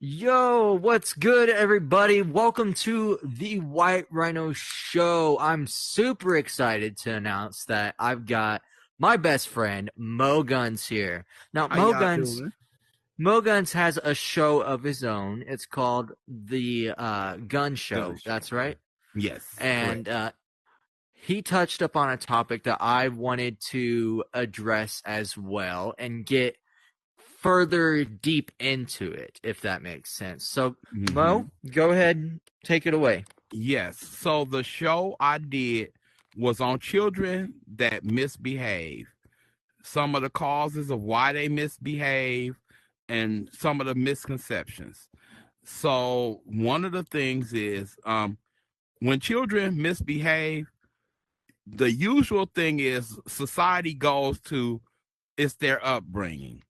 Yo, what's good, everybody? Welcome to the White Rhino Show. I'm super excited to announce that I've got my best friend Mo Guns here. Now, How y'all doing? Mo Guns has a show of his own. It's called the Gun Gun Show. show. That's right. Yes, correct. And he touched upon a topic that I wanted to address as well and get further deep into it, if that makes sense. So, hmm Mo, go ahead and take it away. Yes. So the show I did was on children that misbehave. Some of the causes of why they misbehave and some of the misconceptions. So one of the things is when children misbehave, the usual thing is society goes to it's their upbringing.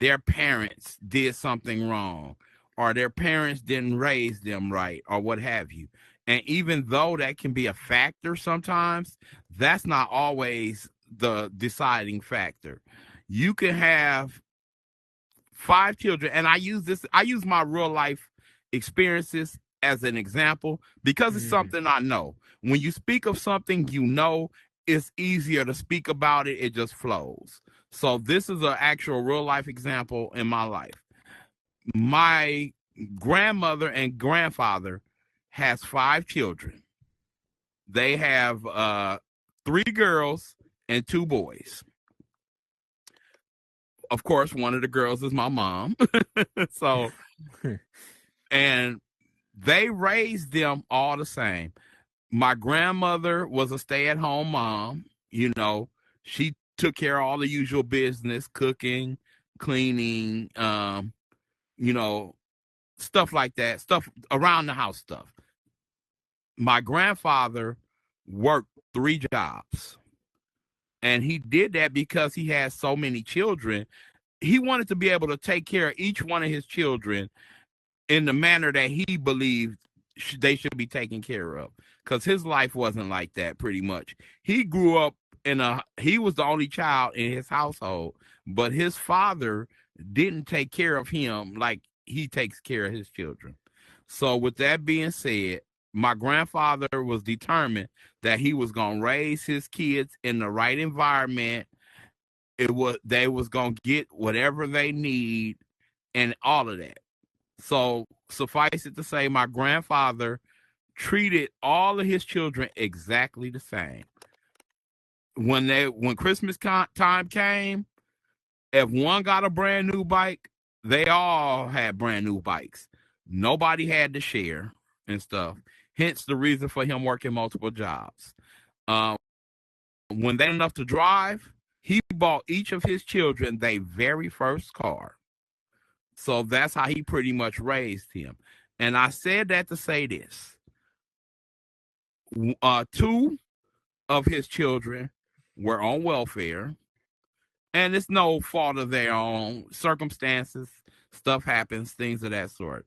Their parents did something wrong, or their parents didn't raise them right, or what have you. And even though that can be a factor sometimes, that's not always the deciding factor. You can have five children, and I use my real life experiences as an example because it's Mm-hmm. something I know. When you speak of something you know, it's easier to speak about it, it just flows. So this is an actual real life example in my life. My grandmother and grandfather has five children. They have three girls and two boys. Of course, one of the girls is my mom. So, and they raised them all the same. My grandmother was a stay-at-home mom. She took care of all the usual business, cooking, cleaning, you know, stuff like that, stuff around the house stuff. My grandfather worked three jobs, and he did that because he had so many children. He wanted to be able to take care of each one of his children in the manner that he believed they should be taken care of, because his life wasn't like that. Pretty much, he grew up he was the only child in his household, but his father didn't take care of him like he takes care of his children. So with that being said, my grandfather was determined that he was going to raise his kids in the right environment. They was going to get whatever they need and all of that. So suffice it to say, my grandfather treated all of his children exactly the same. When Christmas time came, if one got a brand new bike, they all had brand new bikes. Nobody had to share and stuff. Hence the reason for him working multiple jobs. Um, when they enough to drive, he bought each of his children their very first car. So that's how he pretty much raised him. And I said that to say this: two of his children were on welfare, and it's no fault of their own. Circumstances, stuff happens, things of that sort.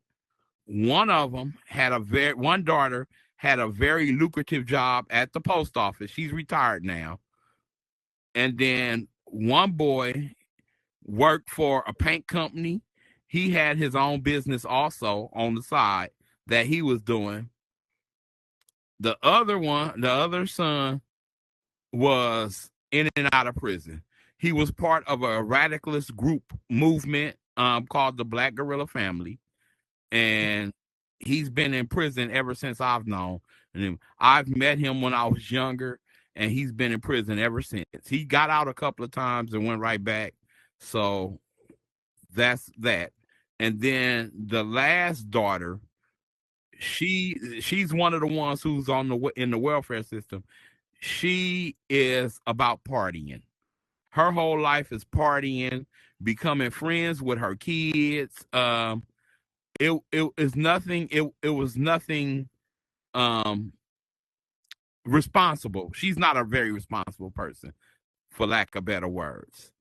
One of them had one daughter had a very lucrative job at the post office. She's retired now. And then one boy worked for a paint company. He had his own business also on the side that he was doing. The other son, was in and out of prison. He was part of a radicalist group movement called the Black Guerrilla Family, and he's been in prison ever since I've known him. I've met him when I was younger, and he's been in prison ever since. He got out a couple of times and went right back. So that's that. And then the last daughter, she's one of the ones who's on in the welfare system. She is about partying. Her whole life is partying, becoming friends with her kids. It is nothing. It was nothing um responsible. She's not a very responsible person, for lack of better words.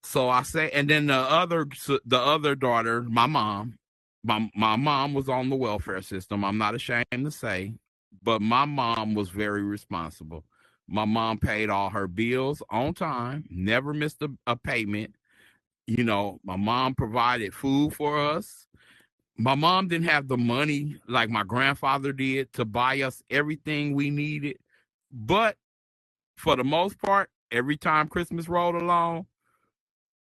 So I say, and then the other daughter, my mom, my mom was on the welfare system. I'm not ashamed to say, but my mom was very responsible. My mom paid all her bills on time, never missed a payment. My mom provided food for us. my mom didn't have the money like my grandfather did to buy us everything we needed. But for the most part, every time Christmas rolled along,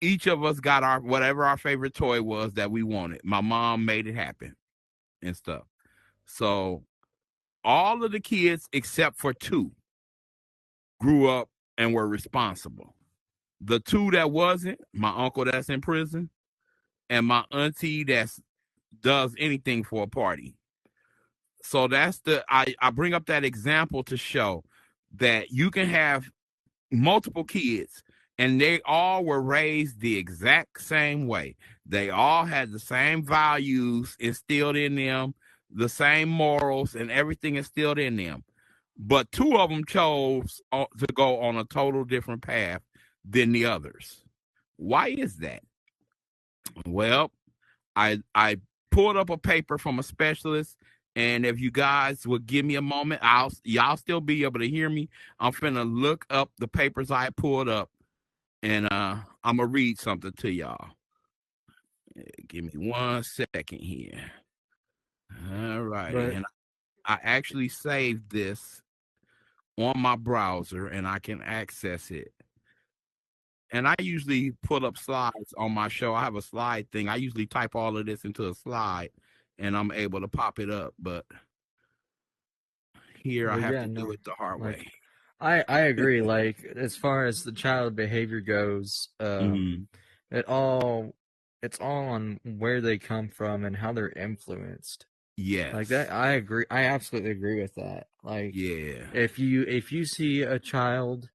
each of us got our whatever our favorite toy was that we wanted. My mom made it happen and stuff. So all of the kids except for two grew up and were responsible. The two that wasn't, my uncle that's in prison and my auntie that does anything for a party. So that's I bring up that example to show that you can have multiple kids and they all were raised the exact same way. They all had the same values instilled in them, the same morals and everything instilled in them. But two of them chose to go on a total different path than the others. Why is that? Well, I pulled up a paper from a specialist, and if you guys would give me a moment, y'all still be able to hear me. I'm finna look up the papers I pulled up, and I'm gonna read something to y'all. Give me 1 second here. All righty, But and I actually saved this on my browser, and I can access it. And I usually put up slides on my show. I have a slide thing. I usually type all of this into a slide and I'm able to pop it up. But here I but have yeah, to do no. it the hard Like way. I agree. Like as far as the child behavior goes, Mm-hmm. it all it's all on where they come from and how they're influenced. Like that, Yes. I agree. I absolutely agree with that. Like Yeah. if you see a child,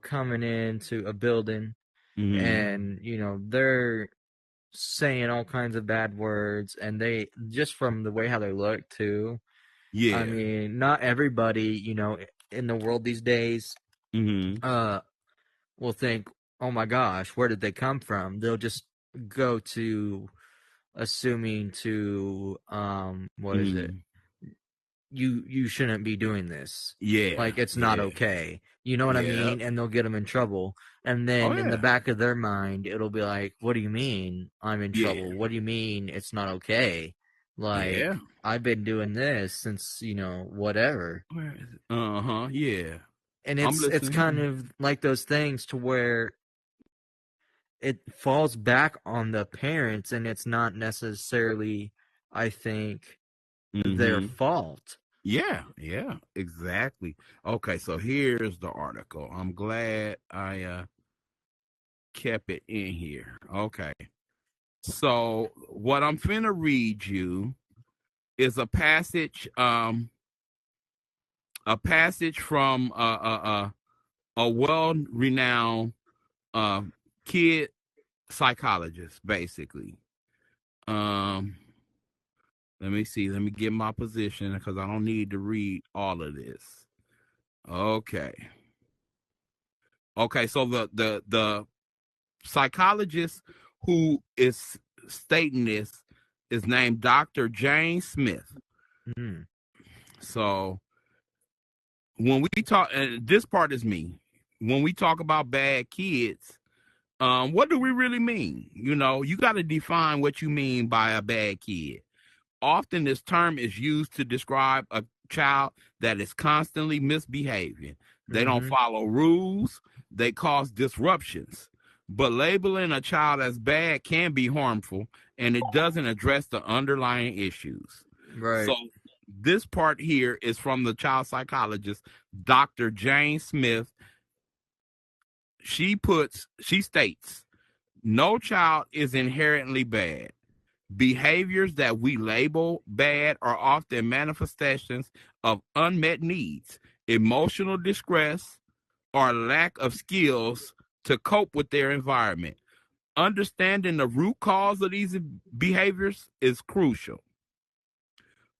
coming into a building Mm-hmm. and they're saying all kinds of bad words and they just from the way how they look too. I Yeah. mean, not everybody, in the world these days, Mm-hmm. uh, will think, "Oh my gosh, where did they come from?" They'll just go to assuming to what is it? Mm-hmm. You shouldn't be doing this. Yeah. Like it's not Yeah. okay. You know what I Yeah. mean? And they'll get them in trouble. And Oh then in the yeah. back of their mind, it'll be like, "What do you mean I'm in Yeah. trouble? What do you mean it's not okay? Yeah. Like I've been doing this since, whatever." Where is it? Uh-huh. Yeah. And I'm it's kind listening. of like those things to where it falls back on the parents and it's not necessarily, I think, their Mm-hmm. fault. Yeah, yeah, exactly. Okay, so here's the article. I'm glad I kept it in here. Okay. So what I'm finna read you is a passage from a well-renowned uh kid psychologist, basically. Um let me see, let me get my position because I don't need to read all of this. Okay. Okay, so the psychologist who is stating this is named Dr. Jane Smith. Mm, So when we talk, and this part is me, when we talk about bad kids, what do we really mean? You got to define what you mean by a bad kid. Often this term is used to describe a child that is constantly misbehaving. They don't mm-hmm. follow rules, they cause disruptions. But labeling a child as bad can be harmful and it doesn't address the underlying issues. Right. So, this part here is from the child psychologist, Dr. Jane Smith. She states, no child is inherently bad. Behaviors that we label bad are often manifestations of unmet needs, emotional distress, or lack of skills to cope with their environment. Understanding the root cause of these behaviors is crucial.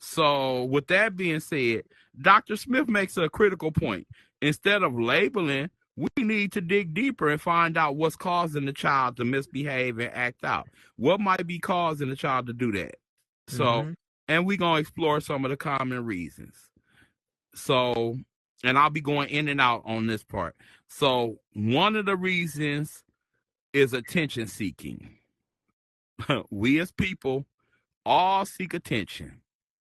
So, with that being said, Dr. Smith makes a critical point. Instead of labeling, we need to dig deeper and find out what's causing the child to misbehave and act out. What might be causing the child to do that? So, Mm-hmm. and we're going to explore some of the common reasons. So, and I'll be going in and out on this part. So, one of the reasons is attention seeking. We as people all seek attention,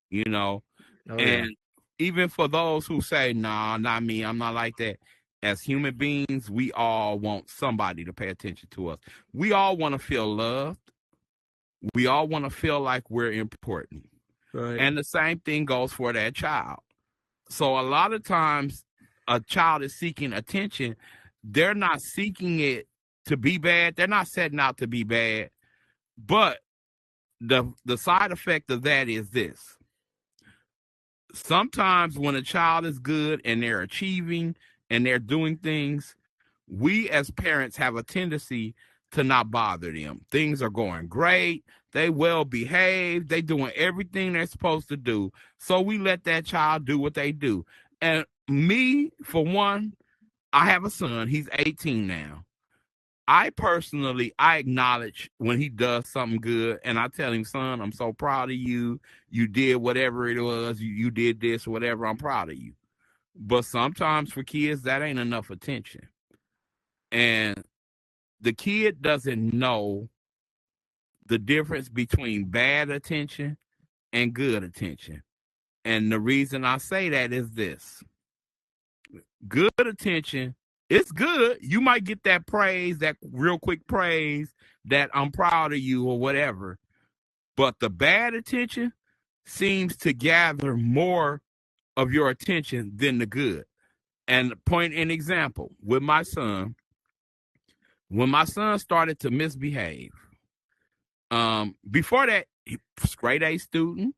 you know. Oh yeah. And even for those who say, nah, not me, I'm not like that. As human beings, we all want somebody to pay attention to us. We all want to feel loved. We all want to feel like we're important. Right. And the same thing goes for that child. So a lot of times a child is seeking attention. They're not seeking it to be bad. They're not setting out to be bad. But the side effect of that is this. Sometimes when a child is good and they're achieving and they're doing things, we as parents have a tendency to not bother them. Things are going great. They well behaved. They doing everything they're supposed to do. So we let that child do what they do. And me, for one, I have a son. He's 18 now. I acknowledge when he does something good, and I tell him, son, I'm so proud of you. You did whatever it was. You did this, whatever. I'm proud of you. But sometimes for kids, that ain't enough attention. And the kid doesn't know the difference between bad attention and good attention. And the reason I say that is this: good attention, it's good. You might get that praise, that real quick praise, that I'm proud of you or whatever. But the bad attention seems to gather more of your attention than the good. And point an example with my son, when my son started to misbehave, before that, he was grade A student,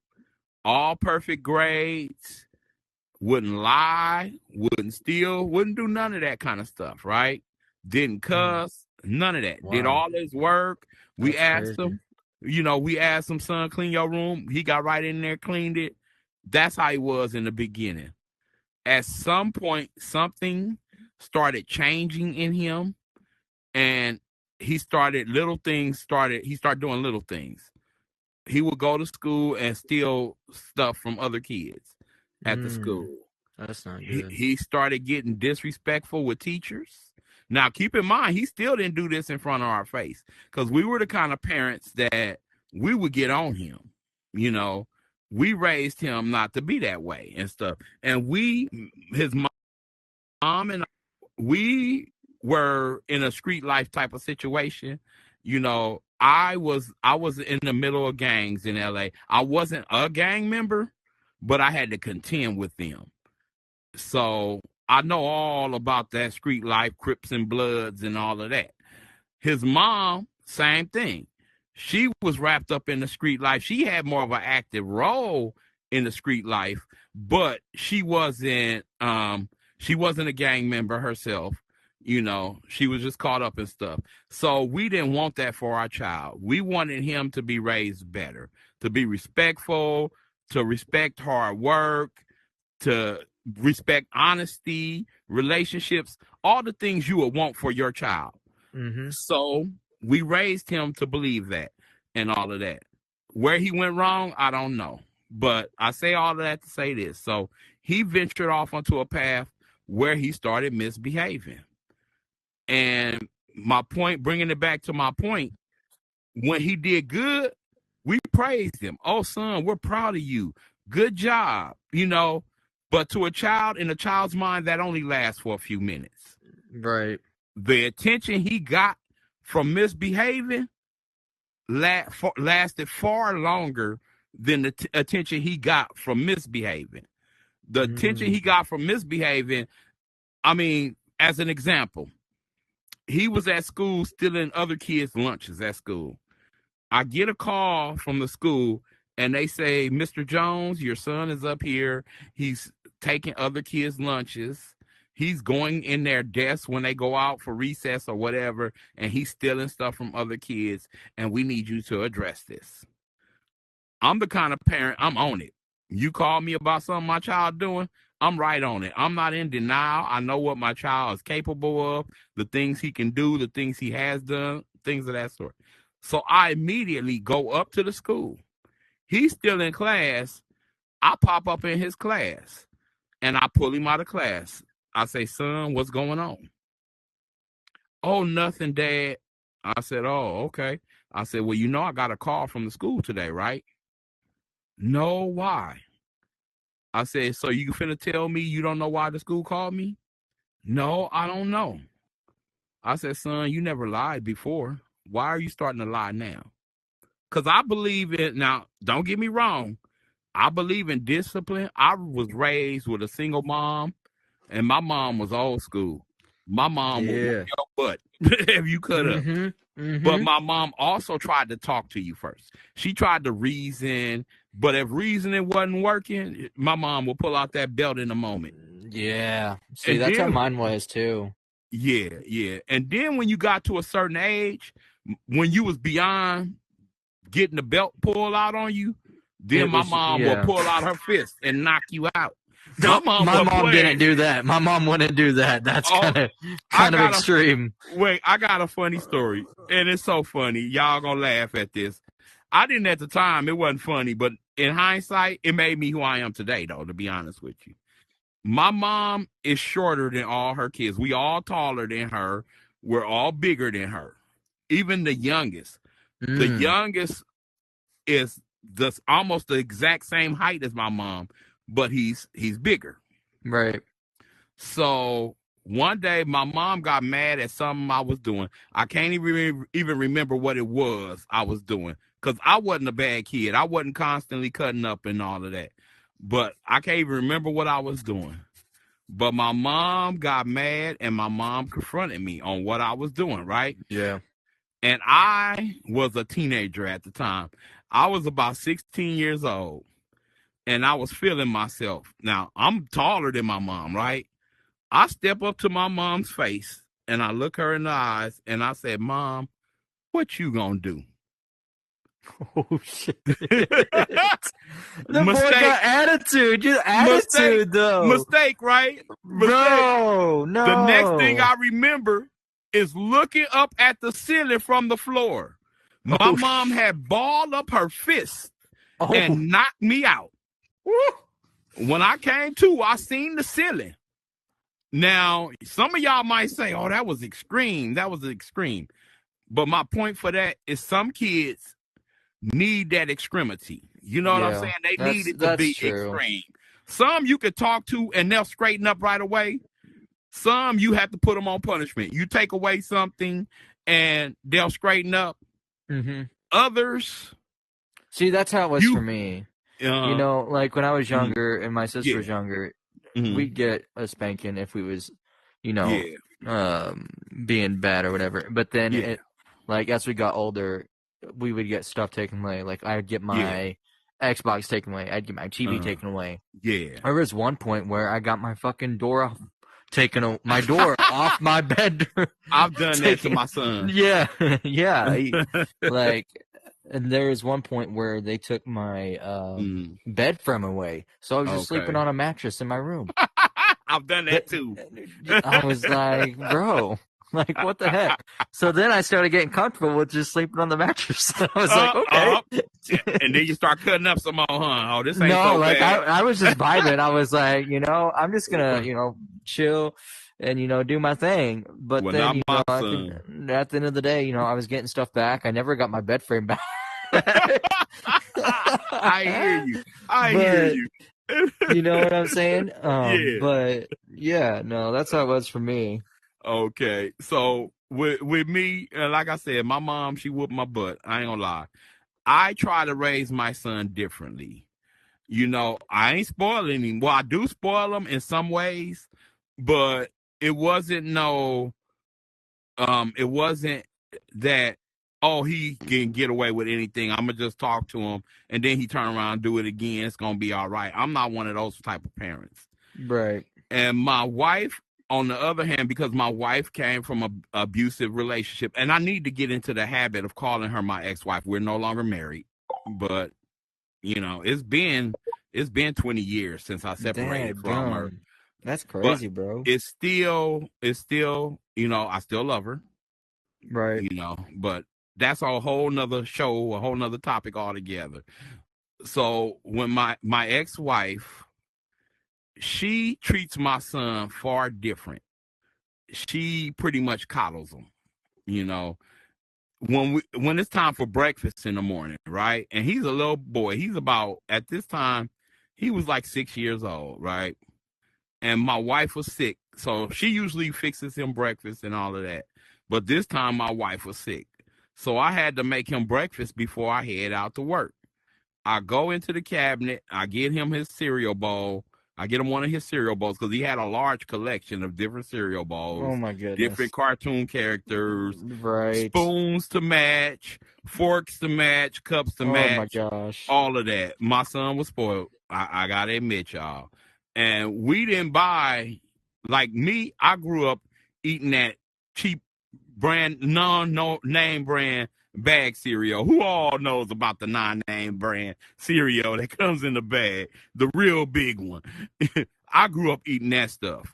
all perfect grades, wouldn't lie, wouldn't steal, wouldn't do none of that kind of stuff, right? Didn't Mm. cuss, none of that. Did Wow. all his work. We That's asked crazy. him, we asked him, son, clean your room. He got right in there, cleaned it. That's how he was in the beginning. At some point, something started changing in him, and he started doing little things. He would go to school and steal stuff from other kids at the Mm. school. That's not he, good. he started getting disrespectful with teachers. Now, keep in mind, he still didn't do this in front of our face, because we were the kind of parents that we would get on him. You know, we raised him not to be that way and stuff. And his mom and I, we were in a street life type of situation. I was in the middle of gangs in LA. I wasn't a gang member, but I had to contend with them. So I know all about that street life, Crips and Bloods and all of that. His mom, same thing. She was wrapped up in the street life. She had more of an active role in the street life, but she wasn't a gang member herself. She was just caught up in stuff. So we didn't want that for our child. We wanted him to be raised better, to be respectful, to respect hard work, to respect honesty, relationships, all the things you would want for your child. Mm-hmm. So we raised him to believe that and all of that. Where he went wrong, I don't know. But I say all of that to say this. So he ventured off onto a path where he started misbehaving. And my point, bringing it back to my point, when he did good, we praised him. Oh, son, we're proud of you. Good job. But to a child, in a child's mind, that only lasts for a few minutes. Right. The attention he got from misbehaving lasted far longer than the attention he got from misbehaving. The attention Mm. he got from misbehaving, I mean, as an example, he was at school stealing other kids' lunches at school. I get a call from the school and they say, Mr. Jones, your son is up here. He's taking other kids' lunches. He's going in their desks when they go out for recess or whatever, and he's stealing stuff from other kids, and we need you to address this. I'm the kind of parent, I'm on it. You call me about something my child doing, I'm right on it. I'm not in denial. I know what my child is capable of, the things he can do, the things he has done, things of that sort. So I immediately go up to the school. He's still in class. I pop up in his class and I pull him out of class. I say, son, what's going on? Oh, nothing, Dad. I said, oh, okay. I said, well, I got a call from the school today, right? No, why? I said, so you finna tell me you don't know why the school called me? No, I don't know. I said, son, you never lied before. Why are you starting to lie now? Because I believe in, now, don't get me wrong. I believe in discipline. I was raised with a single mom, and my mom was old school. My mom would whoop Yeah. your butt if you cut up. Mm-hmm. But Mm-hmm. my mom also tried to talk to you first. She tried to reason, but if reasoning wasn't working, my mom would pull out that belt in a moment. Yeah. See, And that's how then, mine was too. yeah, yeah. And then when you got to a certain age, when you was beyond getting the belt pulled out on you, then It my was, mom will yeah. pull out her fist and knock you out. My No, mom my wasn't mom didn't playing. do that. My mom wouldn't do that. That's Oh, I kind of got a extreme. wait. I got a funny story, and it's so funny. Y'all gonna laugh at this. I didn't at the time. It wasn't funny, but in hindsight, it made me who I am today. Though, to be honest with you, my mom is shorter than all her kids. We all taller than her. We're all bigger than her. Even the youngest. The Mm, youngest is almost the exact same height as my mom, but he's bigger. right. So one day my mom got mad at something I was doing. I can't even remember what it was I was doing because I wasn't a bad kid. I wasn't constantly cutting up and all of that. But I can't even remember what I was doing. But my mom got mad and my mom confronted me on what I was doing, right? Yeah. And I was a teenager at the time. I was about 16 years old and I was feeling myself. Now, I'm taller than my mom, right? I step up to my mom's face and I look her in the eyes and I said, Mom, what you gonna do? Oh shit. The boy Mistake, got attitude. You mistake, attitude though. mistake, right? Mistake. Bro, The next thing no. I remember is looking up at the ceiling from the floor. My Oh mom had balled up her fist oh. and knocked me out. When I came to, I seen the ceiling. Now, some of y'all might say, oh, that was extreme. That was extreme. But my point for that is some kids need that extremity. You know what I'm Yeah. saying? They need it to That's be true. extreme. Some you could talk to and they'll straighten up right away. Some you have to put them on punishment. You take away something and they'll straighten up. Mm-hmm. Others, See, that's how it was for you, me. You uh, know, like when I was mm, younger and my sister yeah, was younger, mm, we'd get a spanking if we was, you know, yeah, being bad or whatever. But then yeah, like as we got older, we would get stuff taken away. Like I'd get yeah, my Xbox taken away. I'd get my TV uh, taken away. yeah. There was one point where I got my fucking door off, my door off my bed, I've done that to taken. my son. Yeah, yeah. Like, and there was one point where they took my Mm, bed frame away, so I was just sleeping okay. on a mattress in my room. I've done That that too. I was like, bro, like what the heck? So then I started getting comfortable with just sleeping on the mattress. I was like, okay. Uh, and then you start cutting up some more, huh? Oh, this ain't No, so like bad. I was just vibing. I was like, I'm just gonna, chill and do my thing. But Well, then, not my I think son. at the end of the day, I was getting stuff back. I never got my bed frame back. I hear you. I hear But you. you know what I'm saying? Yeah. But yeah, no, that's how it was for me. Okay. So with me, like I said, my mom, she whooped my butt. I ain't gonna lie. I try to raise my son differently. I ain't spoiling him. Well, I do spoil him in some ways, but it wasn't it wasn't that, oh, he can get away with anything. I'm gonna just talk to him and then he turn around and do it again. It's gonna be all right. I'm not one of those type of parents. Right. And my wife, on the other hand, because my wife came from a abusive relationship, and I need to get into the habit of calling her my ex-wife. We're no longer married, but it's been 20 years since I separated from her. Dadgum. That's But crazy, bro. it's still, I still love her, Right. but that's a whole nother show, a whole nother topic altogether. So when my ex-wife, she treats my son far different. She pretty much coddles him, you know. when it's time for breakfast in the morning, right? And he's a little boy. He's about at this time, he was like 6 years old, right? And my wife was sick, so she usually fixes him breakfast and all of that. But this time, my wife was sick, so I had to make him breakfast before I head out to work. I go into the cabinet, I get him his cereal bowl. I get him one of his cereal bowls because he had a large collection of different cereal Oh bowls, my different goodness. cartoon characters, Right. spoons to match, forks to match, cups to Oh my match, gosh. all of that. My son was spoiled. I gotta admit, y'all. And we didn't buy like me. I grew up eating that cheap brand, no name brand bag cereal. Who all knows about the non-name brand cereal that comes in the bag, the real big one? I grew up eating that stuff.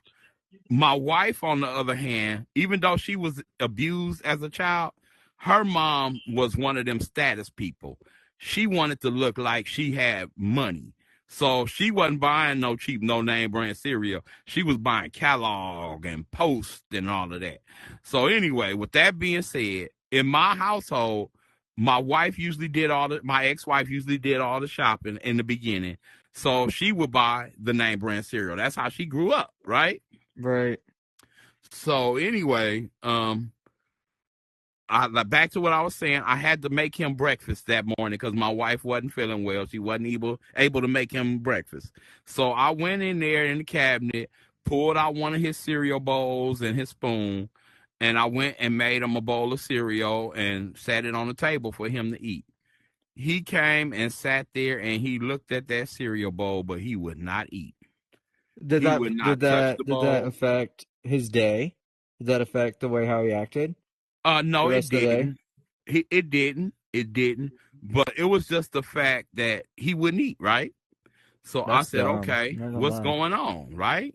My wife, on the other hand, even though she was abused as a child, her mom was one of them status people. She wanted to look like she had money. So she wasn't buying no cheap, no name brand cereal. She was buying Kellogg and Post and all of that. So anyway, with that being said, in my household, my ex-wife usually did all the shopping in the beginning. So she would buy the name brand cereal. That's how she grew up, right? Right. So anyway, back to what I was saying. I had to make him breakfast that morning because my wife wasn't feeling well. She wasn't able to make him breakfast. So I went in there in the cabinet, pulled out one of his cereal bowls and his spoon, and I went and made him a bowl of cereal and sat it on the table for him to eat. He came and sat there and he looked at that cereal bowl, but he would not eat. Did He that would did not touch that the did that bowl. affect his day? Did that affect the way how he acted No, the it rest of the day? didn't. It didn't. It didn't. But it was just the fact that he wouldn't eat, right? So I That's said, dumb. okay, I'm not gonna what's lie. going on, right?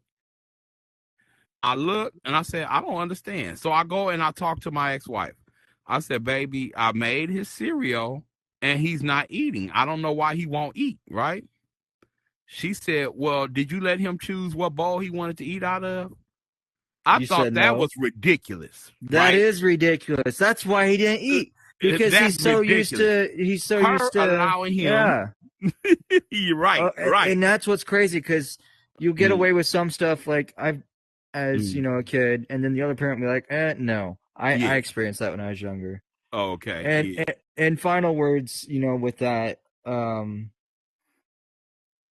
I looked and I said, I don't understand. So I go and I talk to my ex-wife. I said, baby, I made his cereal and he's not eating. I don't know why he won't eat, right? She said, well, did you let him choose what bowl he wanted to eat out of? I You thought said that no. was ridiculous, That right? is ridiculous. That's why he didn't eat because That's ridiculous. he's so Her used to allowing him. yeah. You're right, right. And that's what's crazy because you get Mm, away with some stuff like I've as mm. a kid, and then the other parent will be like, no. I Yeah. experienced that when I was younger. Okay. And Yeah. final words, with that,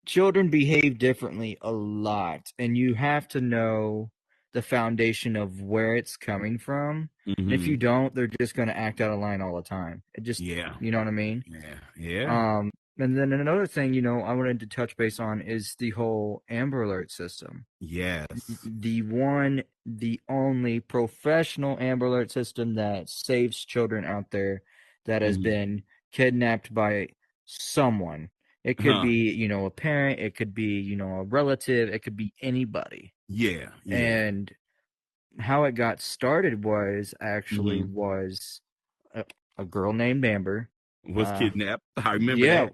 children behave differently a lot, and you have to know the foundation of where it's coming from. And if you Hmm. don't, they're just going to act out of line all the time. It just, Yeah. you know what I mean? Yeah. Yeah. Um, and then another thing, I wanted to touch base on is the whole Amber Alert system. Yes. The only professional Amber Alert system that saves children out there that has Hmm. been kidnapped by someone. It could Huh. be, a parent, it could be, a relative, it could be anybody. Yeah. Yeah. And how it got started was actually Hmm. was a, a girl named Amber. Was Uh, kidnapped. I remember yeah,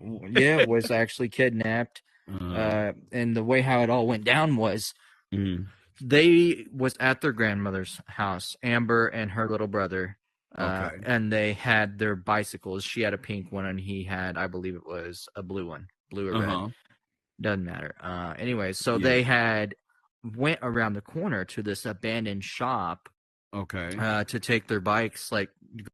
that. was actually kidnapped. Uh, And the way how it all went down was mm. they was at their grandmother's house, Amber and her little brother, Okay. and they had their bicycles. She had a pink one, and he had, I believe it was a blue one, blue or red, Uh-huh. doesn't matter. Anyway, so Yeah. they had went around the corner to this abandoned shop Okay. to take their bikes, like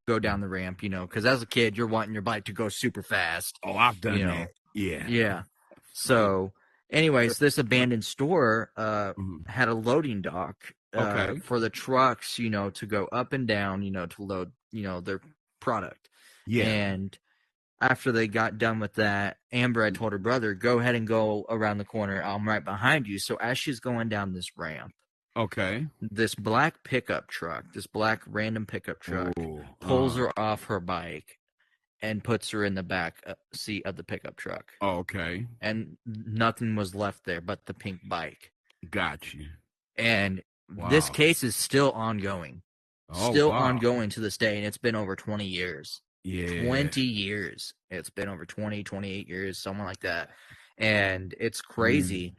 go down the ramp, because as a kid, you're wanting your bike to go super fast, Oh, I've you done know. that. Yeah. Yeah. So, anyways, this abandoned store Mhm. had a loading dock Okay. for the trucks, to go up and down, to load, their product. Yeah. And after they got done with that, Amber had told her brother, "Go ahead and go around the corner. I'm right behind you." So as she's going down this ramp, Okay. this black pickup truck, this black random pickup truck, Oh. pulls her off her bike and puts her in the back seat of the pickup truck, Okay. and nothing was left there but the pink bike. Got you. And this Wow. case is Oh, still wow. ongoing to this day, and it's been over 20 years. Yeah. 20 years. It's been over 20, 28 years, something like that. And it's Mm. crazy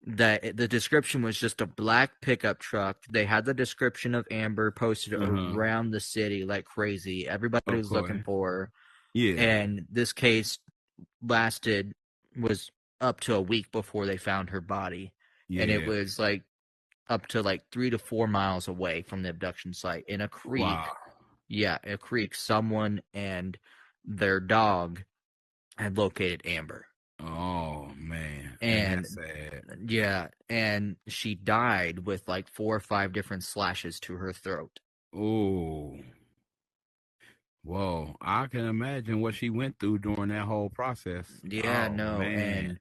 that the description was just a black pickup truck. They had the description of Amber posted Uh-huh. around the city like crazy. Everybody was looking Okay. for her. Yeah. And this case lasted was up to a week before they found her body. And it Yeah. was like up to like 3 to 4 miles away from the abduction site in a creek. Wow. Yeah, a creek. Someone and their dog had located Amber. Oh man. And that's And sad. yeah, and she died with like 4 or 5 different slashes to her throat. Oh. Whoa. I can imagine what she went through during that whole process. Yeah, Oh no, man. and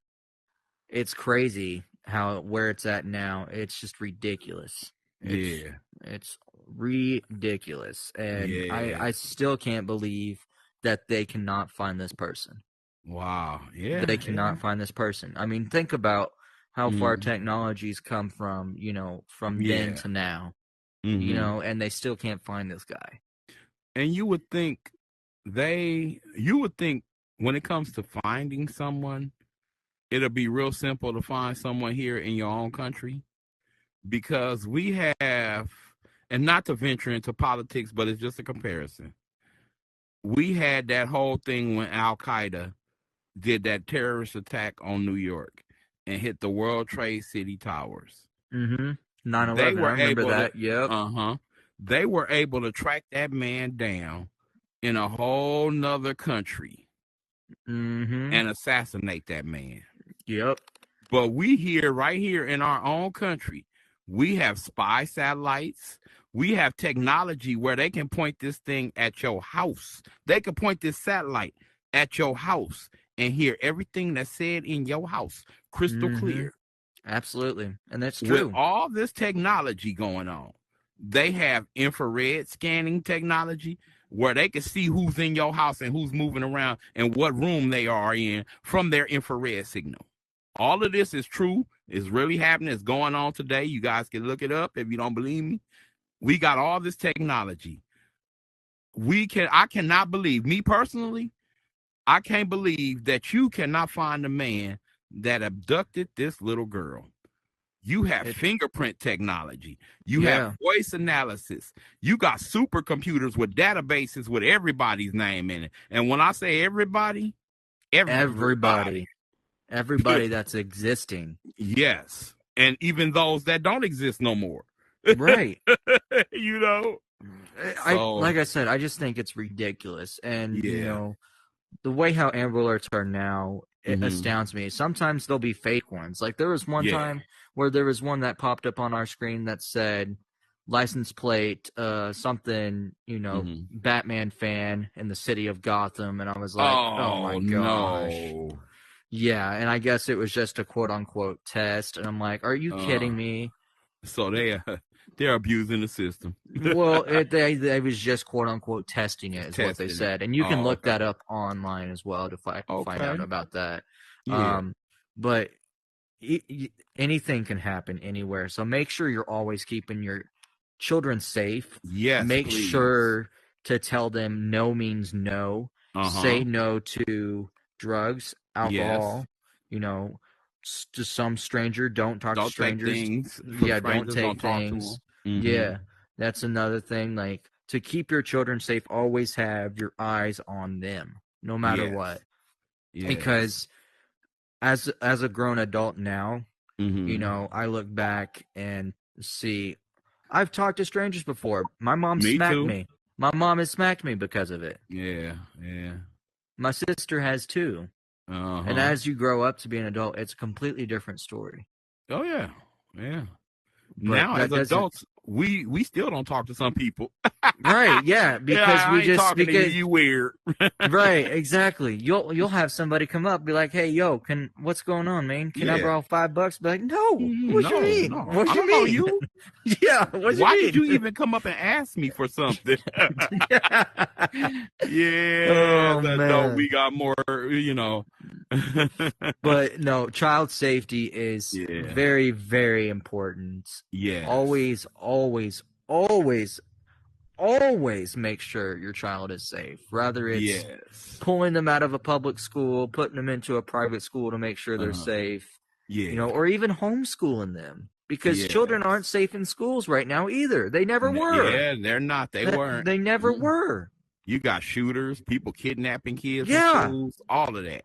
it's crazy how where it's at now. It's just ridiculous. It's Yeah. it's ridiculous, and Yeah. I still can't believe that they cannot find this person. Wow. Yeah. They Yeah. cannot find this person. I mean, think about how far Mm. technology's come from, from then Yeah. to now, Mm-hmm. and they still can't find this guy. And you would think when it comes to finding someone, it'll be real simple to find someone here in your own country because we have, and not to venture into politics, but it's just a comparison. We had that whole thing when Al Qaeda did that terrorist attack on New York and hit the World Trade City towers. Mm-hmm. 9 They 11. I were remember able to, that. Yep. uh-huh, they were able to track that man down in a whole nother country Mm-hmm. and assassinate that man. Yep. But we here, right here in our own country, we have spy satellites. We have technology where they can point this thing at your house. They can point this satellite at your house and hear everything that's said in your house crystal Mm-hmm. clear. Absolutely. And that's With true. all this technology going on, they have infrared scanning technology where they can see who's in your house and who's moving around and what room they are in from their infrared signal. All of this is true. It's really happening. It's going on today. You guys can look it up if you don't believe me. We got all this technology. I cannot believe, me personally, I can't believe that you cannot find a man that abducted this little girl. You have It. fingerprint technology. You have Yeah. voice analysis. You got supercomputers with databases with everybody's name in it. And when I say everybody, everybody. Everybody. Everybody that's existing. Yes. And even those that don't exist no more. Right. you know? I So, like I said, I just think it's ridiculous. And, yeah. the way how Amber Alerts are now, it Mm-hmm. astounds me. Sometimes they'll be fake ones. Like there was one Yeah. time where there was one that popped up on our screen that said license plate, something, Mm-hmm. Batman fan in the city of Gotham, and I was like, oh my Oh, gosh. no. Yeah, and I guess it was just a quote unquote test, and I'm like, are you Uh, kidding me? so they're abusing the system. Well, they was just quote unquote testing it, Just is what they testing it. said, and you can Oh, look okay. that up online as well to find out Okay. about that. Yeah. Um, but anything can happen anywhere, so make sure you're always keeping your children safe. Yes, Make please. sure to tell them no means no. Uh-huh. Say no to drugs, Yes. alcohol. To some stranger. Don't talk to Don't take strangers. things for Yeah, don't strangers. Don't take talk to things. them. Mm-hmm. Yeah, that's another thing. Like to keep your children safe, always have your eyes on them, no matter what. Yes. Yes. Because as a grown adult now, Mm-hmm. I look back and see I've talked to strangers before. My mom Me smacked too. me. My mom has smacked me because of it. Yeah. Yeah. My sister has too. And Uh-huh. as you grow up to be an adult, it's a completely different story. Oh yeah. Yeah. But Now as that doesn't. adults, we still don't talk to some people. Right, yeah, because Yeah, we I ain't just talking to you. because You weird. right, exactly. You'll have somebody come up, be like, "Hey, yo, what's going on, man? Can I Yeah. borrow $5?" Be like, "No, what you No, mean? no. What I you don't know mean? you. Yeah, what you Why did mean?" you even come up and ask me for something? Yeah, Oh no, man. we got more. But no, child safety is Yeah. very, very important. Yes. Always, always, always, always make sure your child is safe. Whether it's Yes. pulling them out of a public school, putting them into a private school to make sure they're Uh-huh. safe. Yeah. or even homeschooling them, because children aren't Yes. safe in schools right now either. They never were. Yeah, they're not. They weren't. They never Mm. were. You got shooters, people kidnapping kids from Yeah, schools, all of that.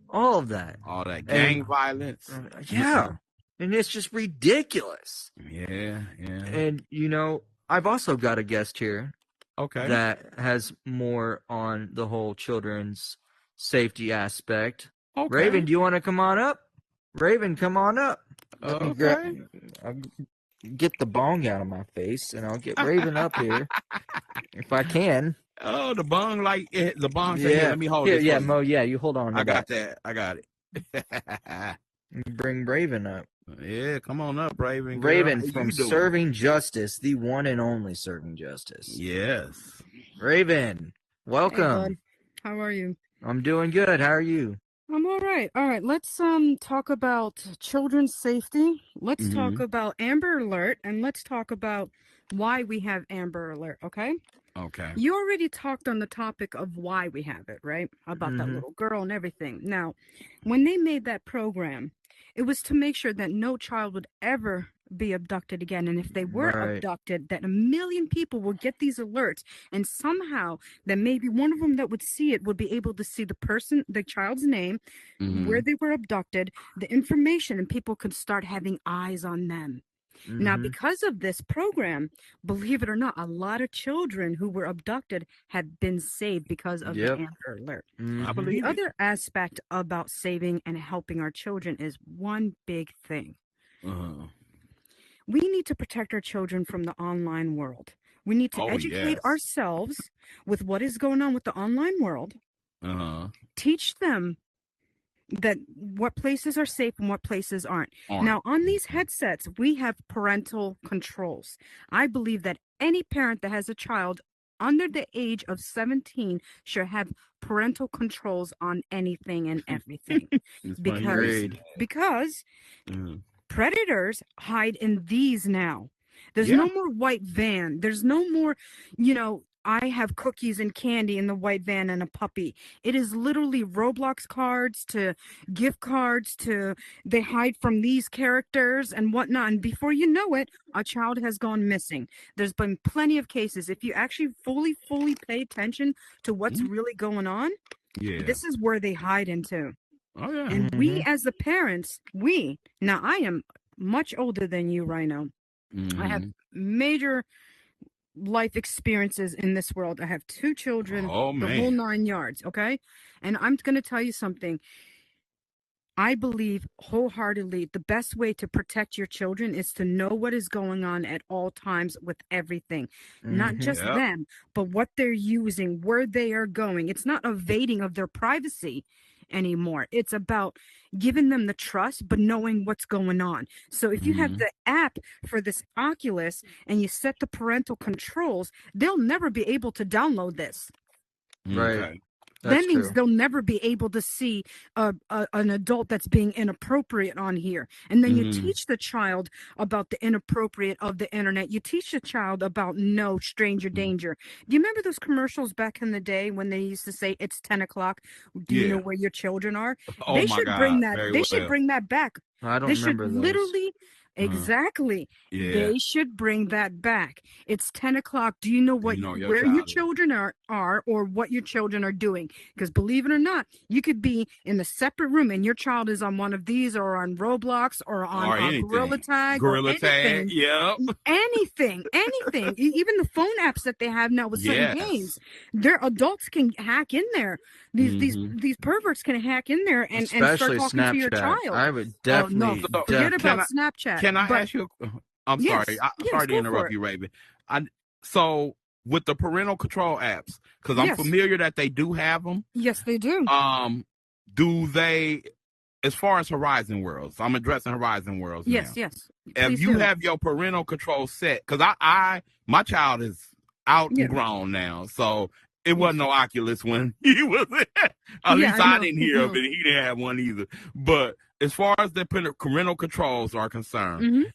all of that. All that And gang violence. yeah, and it's just ridiculous. Yeah. And I've also got a guest here Okay. that has more on the whole children's safety aspect. Okay. Raven, do you want to come on up? Raven, come on up. Let me I'll get the bong out of my face, and I'll get Raven up here if I can. Oh, the bong the bong. Yeah. Here, let me hold this. Yeah, for Mo. you. Yeah, you hold on. I got that. I got it. Bring Raven up. Yeah, come on up, Raven. Girl. Raven from Serving Justice, the one and only Serving Justice. Yes. Raven, welcome. Hey, how are you? I'm doing good. How are you? I'm all right. All right, let's talk about children's safety. Let's talk about Amber Alert, and let's talk about why we have Amber Alert, okay? Okay. You already talked on the topic of why we have it, right? About that little girl and everything. Now, when they made that program, it was to make sure that no child would ever be abducted again. And if they were abducted, that 1 million people would get these alerts. And somehow that maybe one of them that would see it would be able to see the child's name, where they were abducted, the information, and people could start having eyes on them. Now, because of this program, believe it or not, a lot of children who were abducted have been saved because of the Amber Alert. I believe the other aspect about saving and helping our children is one big thing. We need to protect our children from the online world. We need to educate ourselves with what is going on with the online world. Teach them that what places are safe and what places aren't. Now, on these headsets, we have parental controls. I believe that any parent that has a child under the age of 17 should have parental controls on anything and everything. because predators hide in these now. There's no more white van. There's no more, I have cookies and candy in the white van and a puppy. It is literally Roblox cards to gift cards to they hide from these characters and whatnot. And before you know it, a child has gone missing. There's been plenty of cases. If you actually fully pay attention to what's really going on, this is where they hide into. And we as the parents, now I am much older than you, Rhino. I have major life experiences in this world. I have 2 children, the whole 9 yards, okay? And I'm going to tell you something. I believe wholeheartedly the best way to protect your children is to know what is going on at all times with everything. Not just them, but what they're using, where they are going. It's not evading of their privacy anymore. It's about giving them the trust, but knowing what's going on. So if you have the app for this Oculus and you set the parental controls, they'll never be able to download this. Right. That means they'll never be able to see an adult that's being inappropriate on here. And then you teach the child about the inappropriate of the internet. You teach the child about no stranger danger. Do you remember those commercials back in the day when they used to say it's 10 o'clock? Do you know where your children are? They should bring that. They should bring that back. I don't they remember should those. Literally. Exactly. They should bring that back. It's 10 o'clock. Do you know where your children are or what your children are doing? Because believe it or not, you could be in a separate room and your child is on one of these or on Roblox or on Gorilla Tag. Anything. Even the phone apps that they have now with certain games, their adults can hack in there. These perverts can hack in there and start talking Snapchat. to your child. I would definitely forget about Snapchat. Can I ask you? I'm sorry. I'm sorry to interrupt you, Raven. So with the parental control apps, because I'm familiar that they do have them. Yes, they do. Do they? As far as Horizon Worlds, I'm addressing Horizon Worlds. Yes. If you have your parental control set, because my child is out and grown now, so it wasn't no Oculus when he was. At least I didn't hear of it. He didn't have one either. But as far as the parental controls are concerned,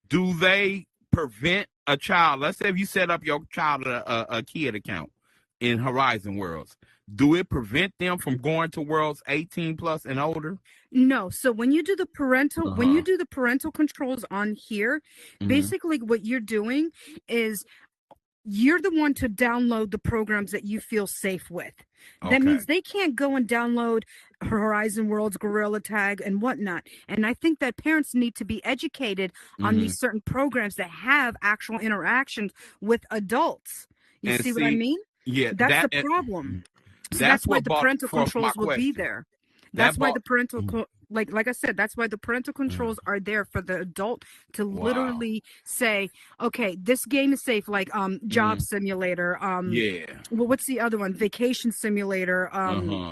do they prevent a child? Let's say if you set up your child a kid account in Horizon Worlds, do it prevent them from going to worlds 18 plus and older? No. So when you do the parental controls on here, basically what you're doing is you're the one to download the programs that you feel safe with. That means they can't go and download Horizon Worlds, Gorilla Tag, and whatnot. And I think that parents need to be educated on these certain programs that have actual interactions with adults. You see what I mean? Yeah, that's the problem. So that's why what the brought parental forth my controls will be question. there. That's why the parental like I said, that's why the parental controls are there for the adult to literally say, okay, this game is safe, like Job Simulator, well, what's the other one? Vacation Simulator,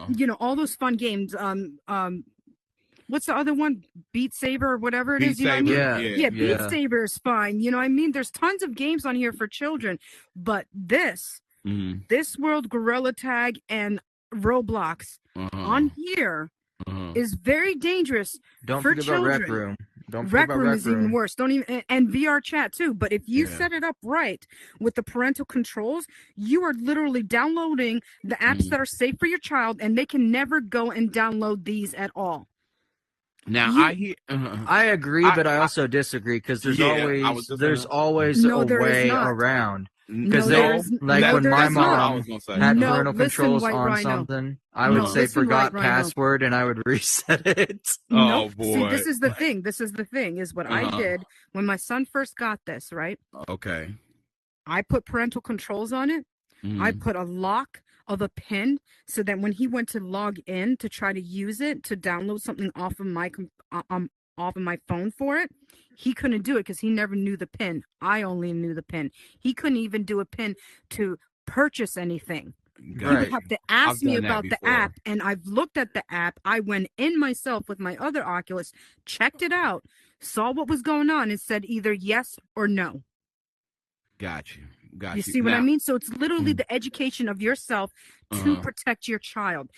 you know, all those fun games. What's the other one? Beat Saber or whatever it is, you know what I mean? Yeah, Beat Saber is fine. You know what I mean? There's tons of games on here for children, but this World, Gorilla Tag, and Roblox on here is very dangerous Don't for forget children. about Rec Room. Don't forget Rec about Room Rec is even Room. worse. Don't even and VR chat too. But if you set it up right with the parental controls, you are literally downloading the apps that are safe for your child, and they can never go and download these at all. Now I agree, but I also disagree because there's always a way around. Because when my mom had parental controls on something, I would say forgot password and I would reset it. Oh boy! See, this is the thing. This is the thing. Is what I did when my son first got this. Right. Okay. I put parental controls on it. I put a lock of a pin so that when he went to log in to try to use it to download something off of my phone for it, he couldn't do it because he never knew the pin. I only knew the pin. He couldn't even do a pin to purchase anything. He would have to ask me about the app, and I've looked at the app. I went in myself with my other Oculus, checked it out, saw what was going on, and said either yes or no. Got you. You see what I mean? So it's literally the education of yourself to protect your child.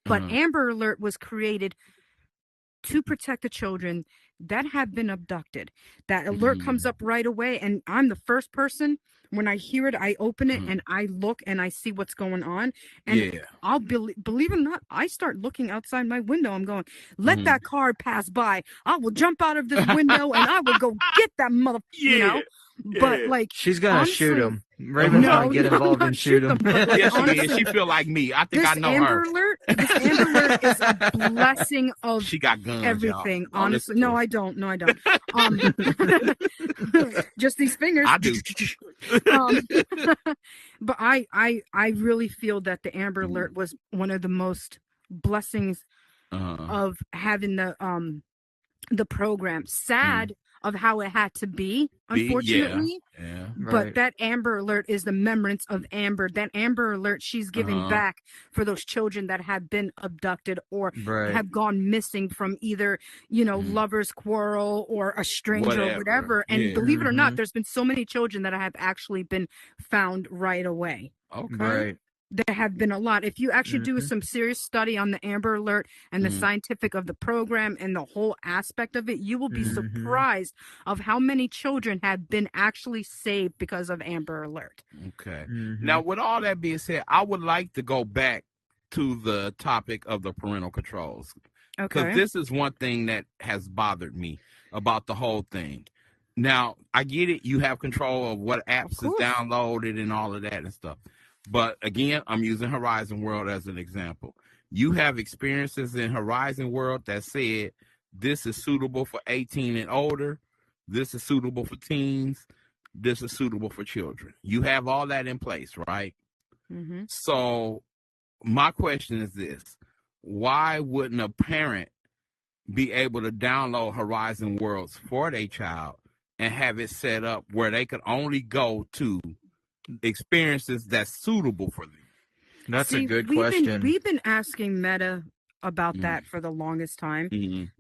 But Amber Alert was created to protect the children that have been abducted. That alert comes up right away, and I'm the first person. When I hear it, I open it and I look and I see what's going on. And I'll believe it or not, I start looking outside my window. I'm going, let that car pass by. I will jump out of this window and I will go get that mother. You know. But like she's gonna shoot him. Raven's gonna get involved and shoot him. She feel like me. I think I know her. This Amber Alert is a blessing of she got guns, everything. Honestly, no, I don't. No, I don't. Just these fingers. I do. But I really feel that the Amber Alert was one of the most blessings of having the program. Sad of how it had to be, unfortunately. But that Amber Alert is the remembrance of Amber. That Amber Alert, she's giving back for those children that have been abducted or have gone missing from either, lovers' quarrel or a stranger or whatever. And believe it or not, there's been so many children that have actually been found right away. Okay. Right. There have been a lot. If you actually do some serious study on the Amber Alert and the scientific of the program and the whole aspect of it, you will be surprised of how many children have been actually saved because of Amber Alert. Okay. Now, with all that being said, I would like to go back to the topic of the parental controls. Because this is one thing that has bothered me about the whole thing. Now, I get it. You have control of what apps is downloaded and all of that and stuff. But again, I'm using Horizon World as an example. You have experiences in Horizon World that said this is suitable for 18 and older. This is suitable for teens. This is suitable for children. You have all that in place, right? So my question is this. Why wouldn't a parent be able to download Horizon Worlds for their child and have it set up where they could only go to experiences that's suitable for them? That's a good question. We've been asking Meta about that for the longest time.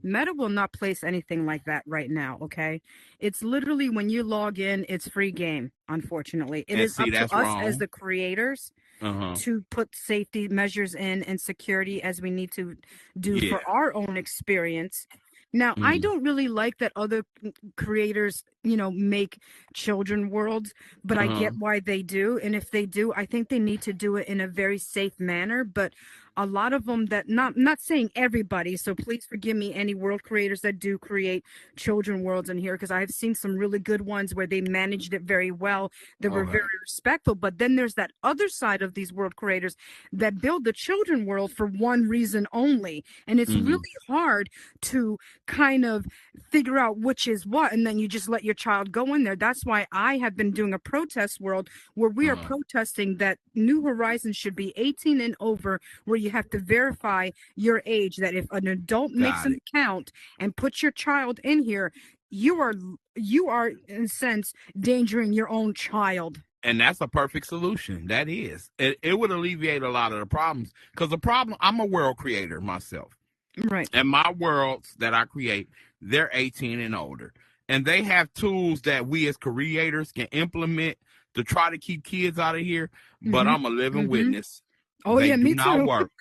Meta will not place anything like that right now, okay? It's literally when you log in, it's free game, unfortunately. It is up to us as the creators to put safety measures in and security as we need to do for our own experience. Now, I don't really like that other creators, make children worlds, but I get why they do. And if they do, I think they need to do it in a very safe manner. But a lot of them that not saying everybody, so please forgive me, any world creators that do create children worlds in here, because I've seen some really good ones where they managed it very well. They were very respectful. But then there's that other side of these world creators that build the children world for one reason only. And it's really hard to kind of figure out which is what, and then you just let your child go in there. That's why I have been doing a protest world where we are protesting that New Horizons should be 18 and over, where you have to verify your age, that if an adult makes an account and puts your child in here, you are in a sense endangering your own child. And that's a perfect solution. That is. It would alleviate a lot of the problems. Because I'm a world creator myself. Right. And my worlds that I create, they're 18 and older. And they have tools that we as creators can implement to try to keep kids out of here. But I'm a living witness. Oh, they yeah, do me not too. work.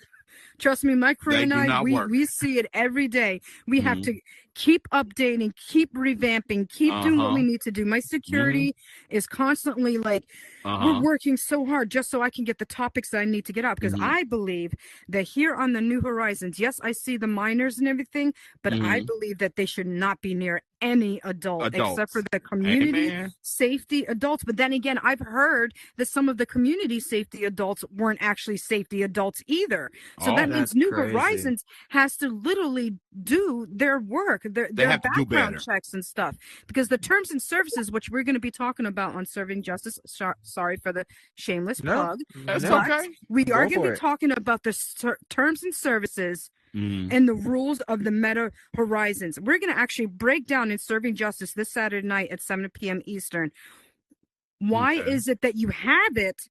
Trust me, my crew They and do I, not work. we see it every day. We have to keep updating, keep revamping, keep doing what we need to do. My security is constantly like, we're working so hard just so I can get the topics that I need to get out. Because I believe that here on the New Horizons, yes, I see the minors and everything, but I believe that they should not be near any adult except for the community safety adults. But then again, I've heard that some of the community safety adults weren't actually safety adults either. So that means New Horizons has to literally do their work, their background checks and stuff. Because the terms and services, which we're going to be talking about on Serving Justice, sorry for the shameless plug. That's okay. We are going to be talking about the terms and services and the rules of the Meta Horizons. We're going to actually break down in Serving Justice this Saturday night at 7 p.m. Eastern. Why is it that you have it,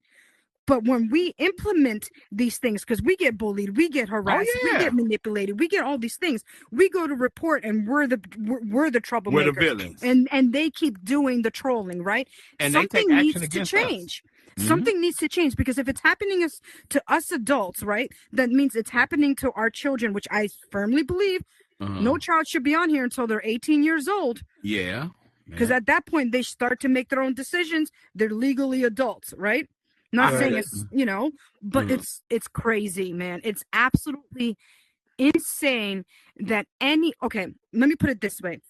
but when we implement these things, because we get bullied, we get harassed, we get manipulated, we get all these things, we go to report and we're the troublemakers. We're the villains. And they keep doing the trolling, right? And something they take needs action to against change. Us. Something needs to change, because if it's happening to us adults, right, that means it's happening to our children, which I firmly believe no child should be on here until they're 18 years old. Yeah. Because at that point, they start to make their own decisions. They're legally adults, right? Not saying it's, but it's crazy, man. It's absolutely insane that okay, let me put it this way.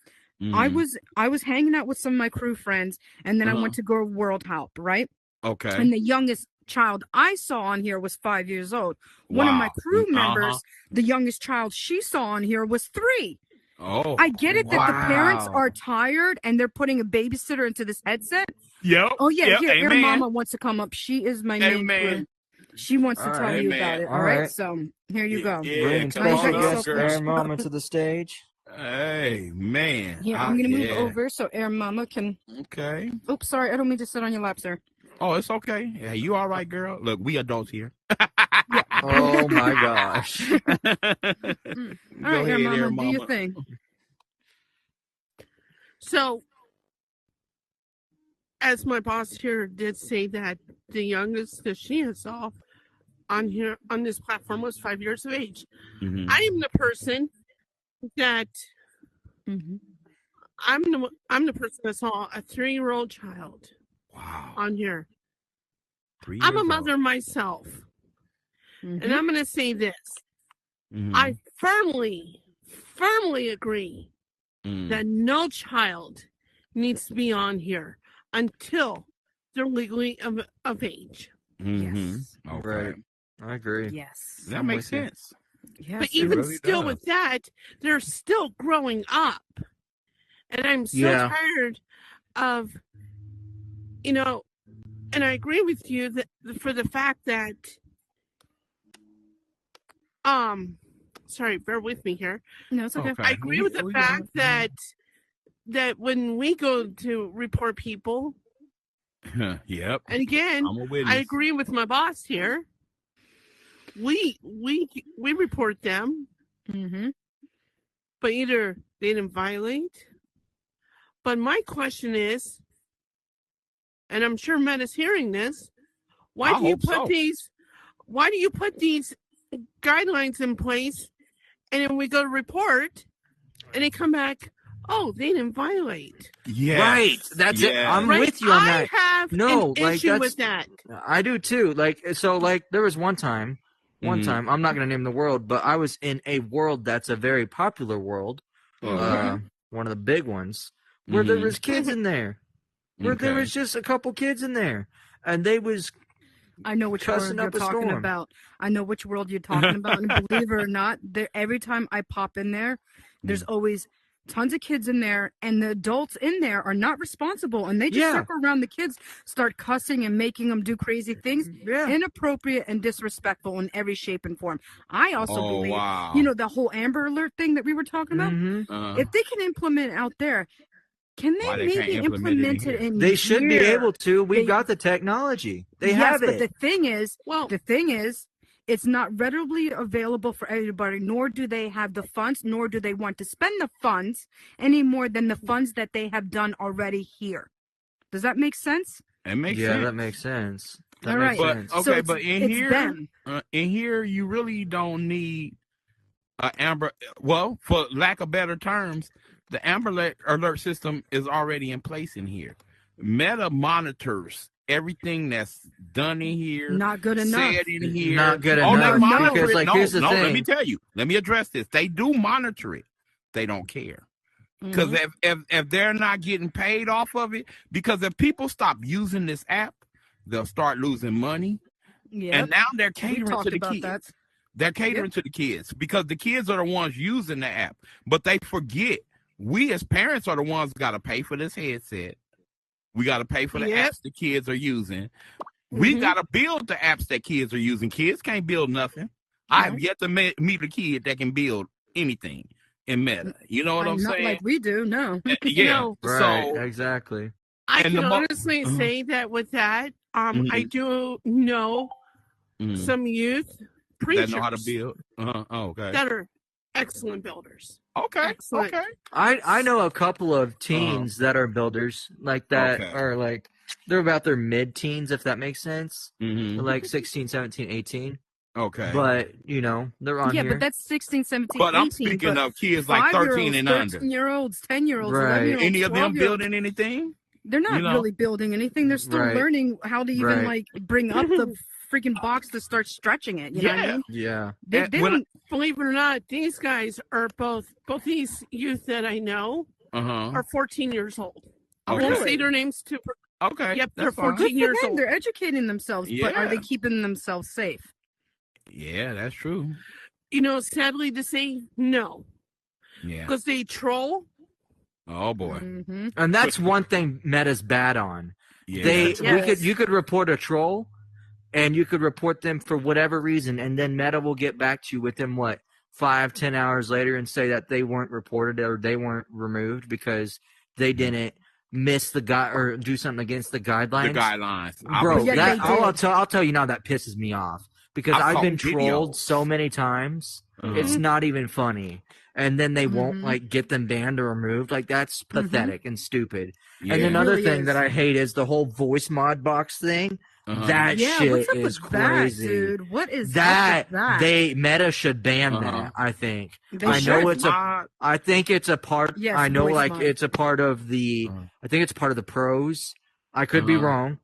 I was hanging out with some of my crew friends, and then I went to go World Help, right? Okay. And the youngest child I saw on here was 5 years old. One of my crew members, the youngest child she saw on here was 3. Oh, I get it that the parents are tired and they're putting a babysitter into this headset. Yep. Oh yeah, here, Amen. Mama wants to come up. She is my main crew. She wants to tell you about it. All right, so here you go. Bring special guest Air Mama to the stage. Hey, man. Here, I'm gonna move over so Air Mama can. Okay. Oops, sorry, I don't mean to sit on your lap, sir. Oh, it's okay. Yeah, you all right, girl? Look, we adults here. Oh my gosh. All right, Air Mama, do your thing. So, as my boss here did say, that the youngest that she has saw on here on this platform was 5 years of age. I am the person that I'm the person that saw a 3-year-old child. Wow. On here. I'm a mother myself. And I'm going to say this. I firmly agree that no child needs to be on here until they're legally of age. Yes. Okay. Right. I agree. Yes. That makes sense. Yes, but even really still does. with that, they're still growing up. And I'm so tired of, and I agree with you that for the fact that, sorry, bear with me here. No, it's okay. I agree with the fact that when we go to report people, Yep. and again, I'm a witness. I agree with my boss here. We report them, but either they didn't violate. But my question is, and I'm sure Matt is hearing this, why do you put these guidelines in place, and then we go to report, and they come back. Oh, they didn't violate. Yes. Right. That's it. I'm Right. with you on that. I have No, an like issue that's with that. I do too. Like so, like there was one time, I'm not gonna name the world, but I was in a world that's a very popular world, one of the big ones, where there was kids in there, where there was just a couple kids in there, and they was I know which world you're talking about. I know which world you're talking about, and believe it or not, every time I pop in there, there's always tons of kids in there, and the adults in there are not responsible, and they just circle around the kids, start cussing and making them do crazy things, inappropriate and disrespectful in every shape and form. I also believe, you know, the whole Amber Alert thing that we were talking about. If they can implement out there, can they maybe implement it in They should be able to. We've got the technology. They have it. But the thing is, it's not readily available for everybody, nor do they have the funds, nor do they want to spend the funds any more than the funds that they have done already here. Does that make sense? It makes sense. Yeah, that makes sense. All right. But in here, you really don't need Amber. Well, for lack of better terms, the Amber Alert system is already in place in here. Meta monitors everything that's done in here. Not good enough. Said in here. Not good enough. Because, like, here's the thing. Let me tell you. Let me address this. They do monitor it. They don't care. Because if they're not getting paid off of it, because if people stop using this app, they'll start losing money. Yep. And now they're catering to the kids. They're catering to the kids because the kids are the ones using the app. But they forget we as parents are the ones got to pay for this headset. We got to pay for the apps the kids are using. We got to build the apps that kids are using. Kids can't build nothing. I have yet to meet a kid that can build anything in Meta. You know what I'm saying? Not like we do, no. Right, exactly. I can honestly say that with that, I do know some youth preachers that know how to build. That are excellent builders. Okay. I know a couple of teens that are builders like that are like they're about their mid-teens, if that makes sense. They're like 16, 17, 18. Okay. But, you know, they're on here. Yeah, but that's 16, 17, but 18. I'm speaking of kids like 13 and under. 13-year-olds, 10-year-olds, right. 11-year-olds, Any of them building anything? They're not really building anything. They're still learning how to even like bring up the freaking box to start stretching it. You know what I mean? Yeah. They don't, believe it or not, these guys are both these youth that I know are 14 years old. I won't say their names too. Okay. Yep, they're 14 years old. They're educating themselves, but are they keeping themselves safe? Yeah, that's true. You know, sadly to say, no. Yeah. Because they troll. Oh boy. And that's one thing Meta's bad on. Yeah. You could report a troll and you could report them for whatever reason, and then Meta will get back to you within 5-10 hours later and say that they weren't reported or they weren't removed because they didn't miss the guy or do something against the guidelines. The guidelines, bro. I'll tell you now that pisses me off because I've been trolled so many times. It's not even funny. And then they won't get them banned or removed. Like that's pathetic and stupid. Yeah. And another thing that I hate is the whole voice mod box thing. That shit is crazy, dude. What is that? That? Meta should ban that. I think. I think it's a part. Yes, I know, it's a part of the. I think it's part of the pros. I could be wrong.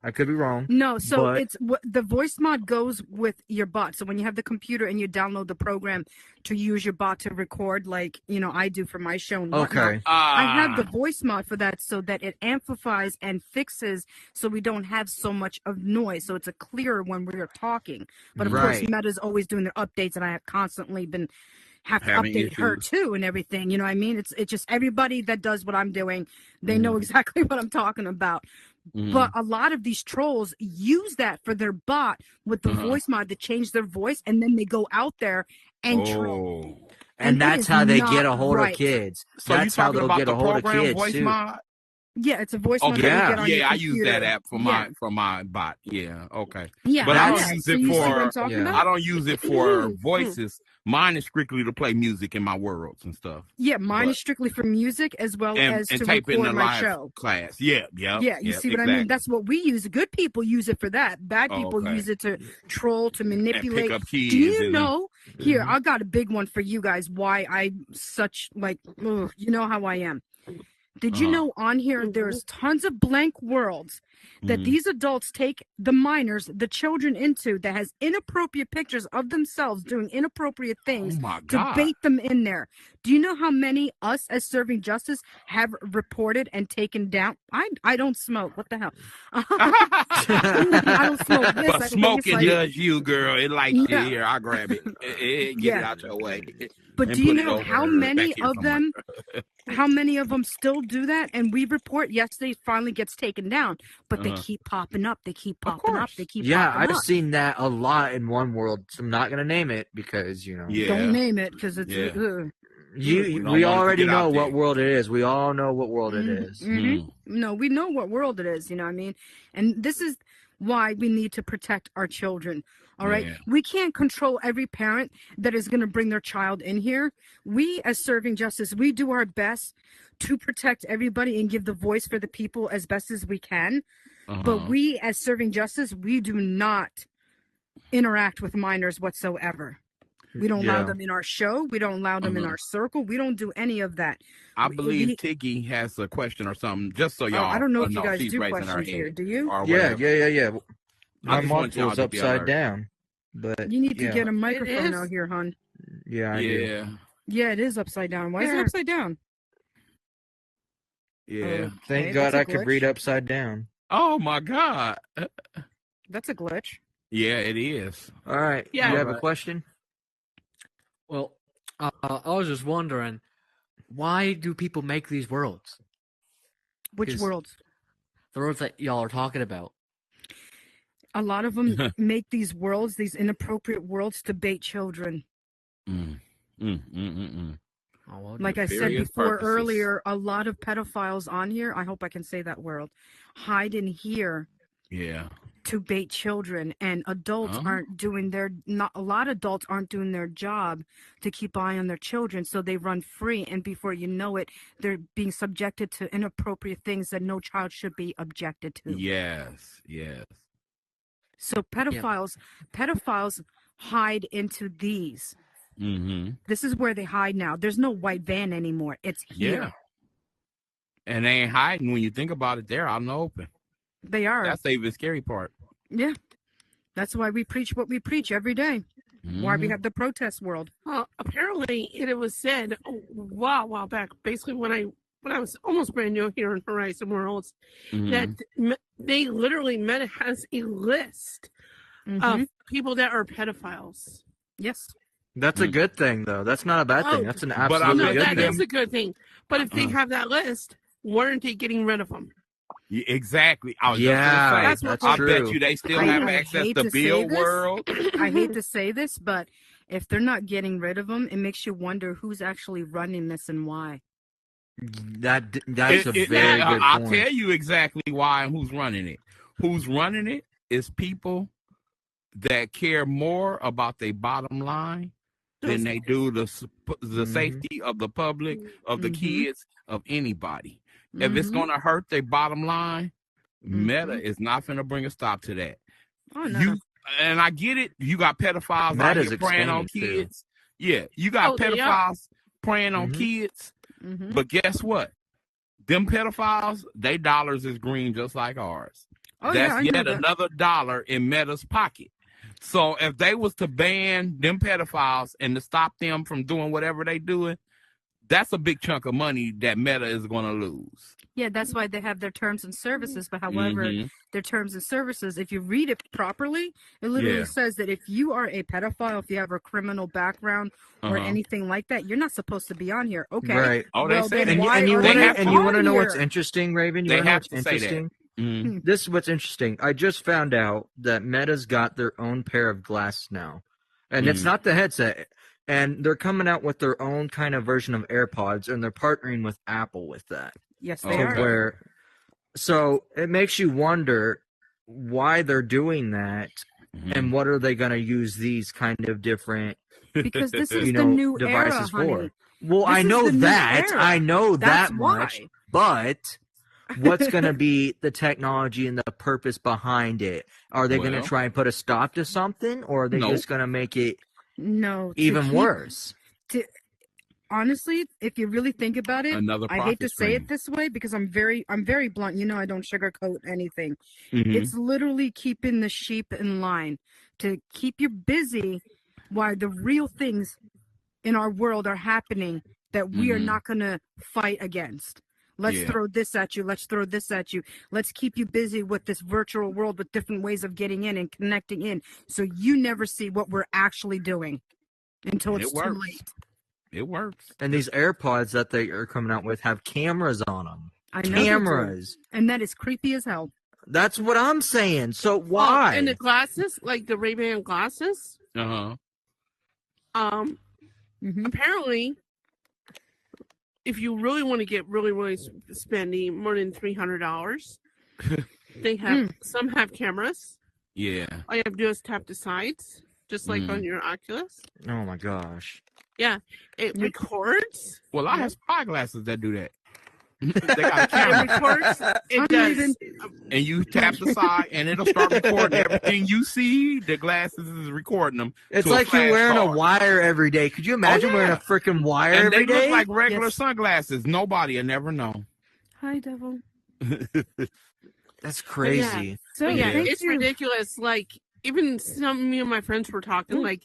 No, so it's the voice mod goes with your bot. So when you have the computer and you download the program to use your bot to record, like I do for my show. And whatnot, I have the voice mod for that, so that it amplifies and fixes, so we don't have so much of noise. So it's a clearer when we're talking. But of course, Meta's always doing their updates, and I have constantly been have to update her too and everything. You know what I mean? It's just everybody that does what I'm doing, they know exactly what I'm talking about. But a lot of these trolls use that for their bot with the voice mod to change their voice, and then they go out there and troll. And that's how they get a hold of kids. So that's how they'll get a hold of kids voice too. Mod? Yeah, it's a voice Okay, memo that you get on your I use computer. that app for my bot. Yeah, okay. Yeah, But I don't yeah. use So it you see what for. I'm talking about? I don't use it for voices. Mine is strictly to play music in my worlds and stuff. Yeah, mine is strictly for music as well as to tape in record the my live show. class. Yeah. You see what I mean? That's what we use. Good people use it for that. Bad people use it to troll, to manipulate. And pick up keys. Do you know? Here, I got a big one for you guys. Why I'm such like, ugh, you know how I am. Did you know on here there's tons of blank worlds that these adults take the minors, the children into that has inappropriate pictures of themselves doing inappropriate things to bait them in there? Do you know how many us as serving justice have reported and taken down? I don't smoke. What the hell? I don't smoke this. But smoking does you, girl. It likes you. Here, I'll grab it. Get it out your way. But do you know how many of them? How many of them still do that? And we report, yes, they finally gets taken down, but they keep popping up. They keep popping up. They keep popping up. I've seen that a lot in one world. So I'm not gonna name it because don't name it because it's. We already know what world it is. We all know what world it is. No, we know what world it is. You know what I mean? And this is why we need to protect our children. All right. Yeah. We can't control every parent that is going to bring their child in here. We, as serving justice, we do our best to protect everybody and give the voice for the people as best as we can. But we, as serving justice, we do not interact with minors whatsoever. We don't allow them in our show. We don't allow them in our circle. We don't do any of that. I believe Tiggy has a question or something, just so y'all. I don't know if you guys do questions here. Do you? Yeah. My module's upside down, but you need to get a microphone out here, hon. Yeah, I do. Yeah, it is upside down. Why is it upside down? Yeah. Thank God I could read upside down. Oh my God. That's a glitch. Yeah, it is. All right. Yeah. You have a question? Well, I was just wondering, why do people make these worlds? Which worlds? The worlds that y'all are talking about. A lot of them make these worlds, these inappropriate worlds, to bait children. Like I said before earlier, a lot of pedophiles on here, I hope I can say that word, hide in here. Yeah. To bait children, and adults aren't doing a lot of adults aren't doing their job to keep eye on their children, so they run free, and before you know it, they're being subjected to inappropriate things that no child should be objected to. Yes. So pedophiles hide into these. This is where they hide now. There's no white van anymore. It's here. Yeah. And they ain't hiding. When you think about it, they're out in the open. They are. That's the even scary part. Yeah. That's why we preach what we preach every day. Why we have the protest world. Well, apparently it was said a while back, basically when I was almost brand new here in Horizon Worlds, that they literally Meta has a list of people that are pedophiles. Yes. That's a good thing, though. That's not a bad thing. That's an absolutely good thing. That is a good thing. But if they have that list, why aren't they getting rid of them? Yeah, exactly. I was just gonna say, that's I true. bet you they still have access to Bill World. I hate to say this, but if they're not getting rid of them, it makes you wonder who's actually running this and why. That's a very good point. I'll tell you exactly why and who's running it. Who's running it is people that care more about their bottom line than they do the safety of the public, of the kids, of anybody. If it's going to hurt their bottom line, Meta is not going to bring a stop to that. Oh, no. And I get it. You got pedophiles out here preying on kids. Too. Yeah, you got pedophiles preying on kids. But guess what? Them pedophiles, they dollars is green just like ours. That's yet another dollar in Meta's pocket. So if they was to ban them pedophiles and to stop them from doing whatever they doing, that's a big chunk of money that Meta is going to lose. Yeah, that's why they have their terms and services. But however, their terms and services, if you read it properly, it literally says that if you are a pedophile, if you have a criminal background or anything like that, you're not supposed to be on here. Okay. Right. Oh, they say and you want to know what's interesting, Raven? They have to say that. This is what's interesting. I just found out that Meta's got their own pair of glasses now. And it's not the headset. And they're coming out with their own kind of version of AirPods, and they're partnering with Apple with that. Yes, they are. So it makes you wonder why they're doing that, and what are they going to use these kind of different, because this is the new devices era, for? honey. Well, This I is know the new that. era. I know That's that much. why. But what's going to be the technology and the purpose behind it? Are they going to try and put a stop to something, or are they just going to make it even worse? Honestly, if you really think about it, I hate to say it this way because I'm very blunt. You know, I don't sugarcoat anything. It's literally keeping the sheep in line to keep you busy while the real things in our world are happening that we are not going to fight against. Let's throw this at you. Let's throw this at you. Let's keep you busy with this virtual world with different ways of getting in and connecting in, so you never see what we're actually doing until it's too late. It works. And these AirPods that they are coming out with have cameras on them. I know cameras. And that is creepy as hell. That's what I'm saying. So why? And the glasses, like the Ray-Ban glasses. Apparently, if you really want to get really spendy, more than $300, they have some have cameras. Yeah. All you have to do is tap the sides, just like on your Oculus. Oh my gosh. Yeah, it records. Well, I have spy glasses that do that. They got a camera. It records. It does. And you tap the side, and it'll start recording everything you see. The glasses is recording them. It's like you're wearing a wire every day. Could you imagine wearing a freaking wire every day? They look like regular sunglasses. Nobody will never know. Hi, devil. That's crazy. Yeah. So it's ridiculous. Like, even some me and my friends were talking, like,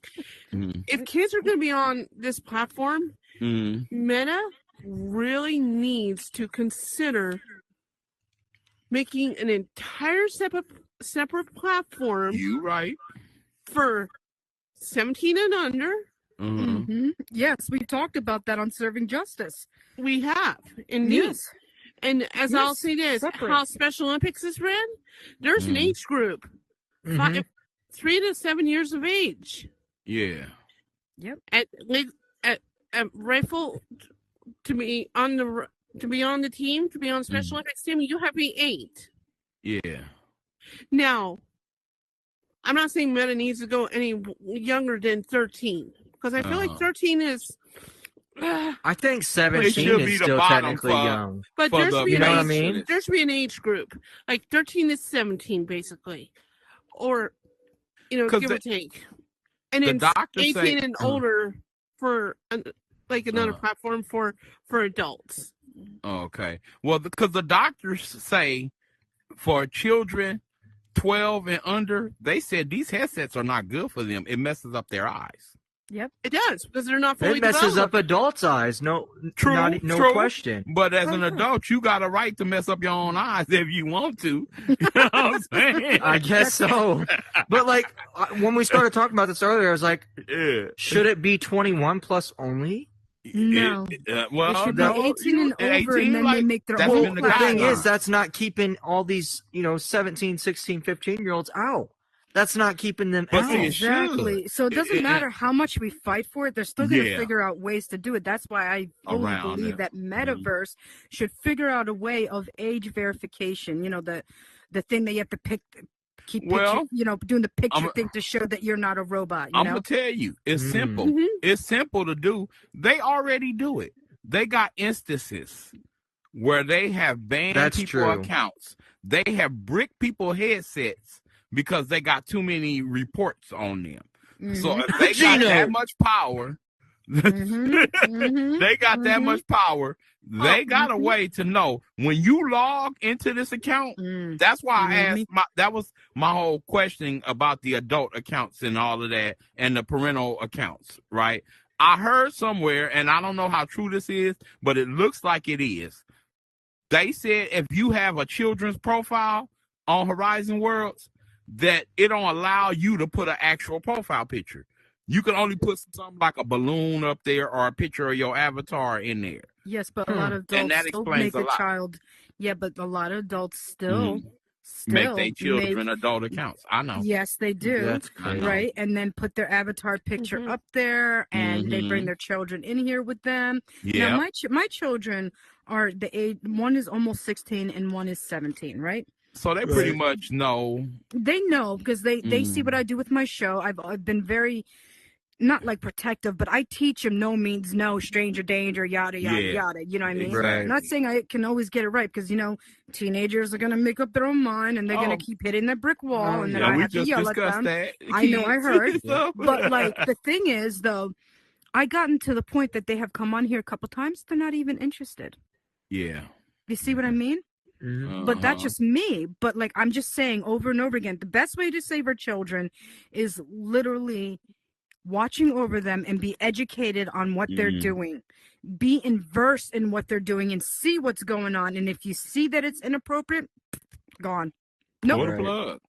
if kids are going to be on this platform, Meta really needs to consider making an entire separate platform. You right. For 17 and under. Yes, we talked about that on Serving Justice. We have, indeed. Yes. And as I'll say this, how Special Olympics is ran, there's an age group. 3 to 7 years of age. Yeah. Yep. At rifle to be on the team, to be on Special Olympics team, you have to be 8. Yeah. Now, I'm not saying Meta needs to go any younger than 13, because I feel like 13 is. I think 17 is still technically young. But there should be there should be an age group, like 13 to 17, basically, or give or take, and then 18 and older for another platform for adults. Okay. Well, because the doctors say for children 12 and under, they said these headsets are not good for them. It messes up their eyes. Yep, it does, because they're not fully developed. It messes up adults' eyes. No question. But as an adult, you got a right to mess up your own eyes if you want to. You know what I'm saying? I guess so. But like when we started talking about this earlier, I was like, should it be 21 plus only? No. Well, it should be 18 and over, and then they make their own. The thing is, that's not keeping all these 17, 16, 15-year-olds out. That's not keeping them out. Exactly. So it doesn't matter how much we fight for it. They're still going to figure out ways to do it. That's why I fully believe that Metaverse should figure out a way of age verification. The thing that you have to keep doing the picture thing to show that you're not a robot. I'm going to tell you, it's simple. It's simple to do. They already do it. They got instances where they have banned accounts. They have bricked people headsets because they got too many reports on them. So if they got that much power, they got that much power, they got a way to know when you log into this account. That's why I asked, that was my whole question about the adult accounts and all of that and the parental accounts, right? I heard somewhere, and I don't know how true this is, but it looks like it is. They said if you have a children's profile on Horizon Worlds, that it don't allow you to put an actual profile picture. You can only put something like a balloon up there or a picture of your avatar in there. Yes, but a lot of adults still make a child. Yeah, but a lot of adults still make still their children adult accounts. I know. Yes, they do. That's crazy. Right, and then put their avatar picture up there, and they bring their children in here with them. Yeah. Now, my children are the age. One is almost 16, and one is 17. Right. So they pretty much know. They know because they see what I do with my show. I've been very, not like protective, but I teach them no means no, stranger danger, yada yada yada. You know what I mean? Right. I'm not saying I can always get it right because teenagers are gonna make up their own mind and they're gonna keep hitting that brick wall, and then I have to yell at them. I know, I heard. But like the thing is, though, I gotten to the point that they have come on here a couple times. They're not even interested. Yeah. You see what I mean? But that's just me. But like I'm just saying over and over again, the best way to save our children is literally watching over them and be educated on what they're doing. Be versed in what they're doing and see what's going on. And if you see that it's inappropriate, gone. No. Pull the plug.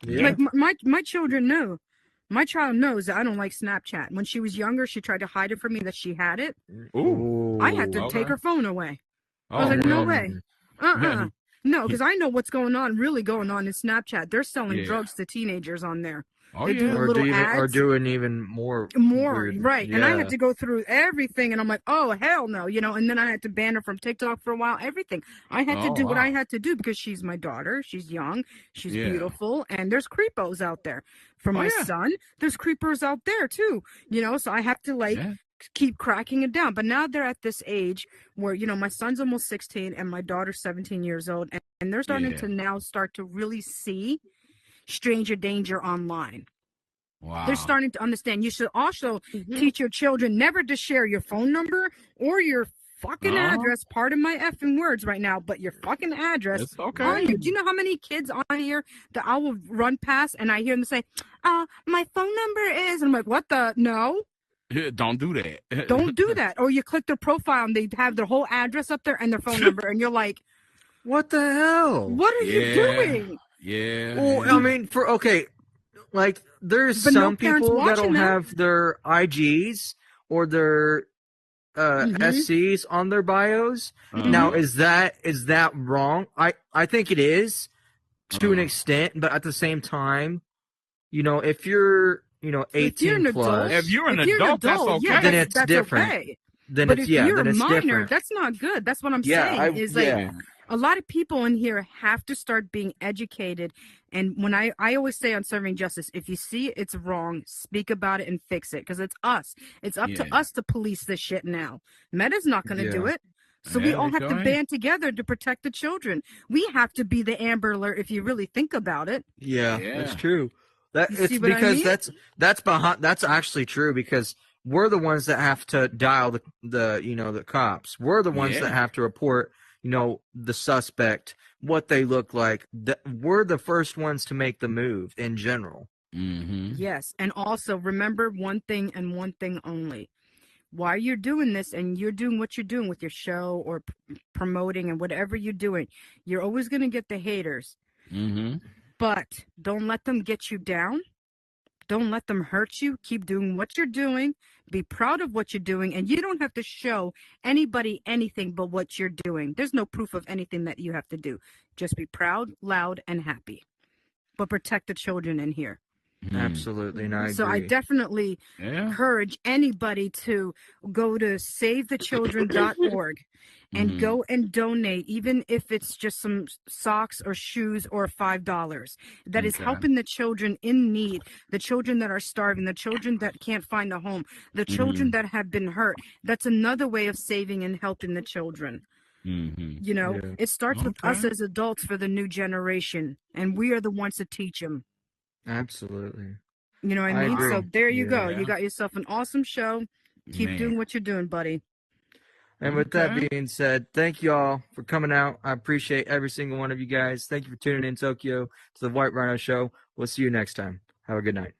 Yeah. Like my children know. My child knows that I don't like Snapchat. When she was younger, she tried to hide it from me that she had it. Ooh. I had to take her phone away. I was like, no way. No, because I know what's going on in Snapchat. They're selling drugs to teenagers on there. They do little ads. Or doing even more weird. Right. Yeah. And I had to go through everything, and I'm like, oh, hell no, and then I had to ban her from TikTok for a while, everything. I had to do what I had to do because she's my daughter. She's young. She's beautiful. And there's creepos out there. For my son, there's creepers out there too, so I have to keep cracking it down. But now they're at this age where, my son's almost 16 and my daughter's 17 years old. And they're starting to now start to really see stranger danger online. Wow. They're starting to understand. You should also teach your children never to share your phone number or your fucking address. Pardon my effing words right now, but your fucking address. It's okay. On you. Do you know how many kids on here that I will run past and I hear them say, my phone number is, and I'm like, what the? No. Don't do that. Don't do that. Or you click their profile and they have their whole address up there and their phone number, and you're like, what the hell? What are you doing? Yeah. Well, I mean, like there's some people that don't have their IGs or their SCs on their bios. Now, is that wrong? I think it is to an extent, but at the same time, if you're 18 plus, if you're an adult, that's okay. Then it's different. Okay. Then but it's if you're then a it's minor, different. that's not good. That's what I'm saying. A lot of people in here have to start being educated. And when I always say on Serving Justice, if you see it's wrong, speak about it and fix it. Because it's us. It's up to us to police this shit now. Meta's not going to do it. So we all have to band together to protect the children. We have to be the Amber Alert if you really think about it. Yeah. That's true. It's because that's actually true, because we're the ones that have to dial the cops. We're the ones that have to report the suspect, what they look like. We're the first ones to make the move in general. Yes. And also remember one thing and one thing only. While you're doing this and you're doing what you're doing with your show or promoting and whatever you're doing, you're always going to get the haters. But don't let them get you down. Don't let them hurt you. Keep doing what you're doing. Be proud of what you're doing. And you don't have to show anybody anything but what you're doing. There's no proof of anything that you have to do. Just be proud, loud, and happy. But protect the children in here. Absolutely. And I agree. So I definitely encourage anybody to go to savethechildren.org and go and donate, even if it's just some socks or shoes or $5. That is helping the children in need, the children that are starving, the children that can't find a home, the children that have been hurt. That's another way of saving and helping the children. It starts with us as adults for the new generation, and we are the ones to teach them. Absolutely. You know what I mean? Agree. So there you go. You got yourself an awesome show. Keep doing what you're doing, buddy. And with that being said, thank you all for coming out. I appreciate every single one of you guys. Thank you for tuning in, Tokyo, to the WhiteRino Show. We'll see you next time. Have a good night.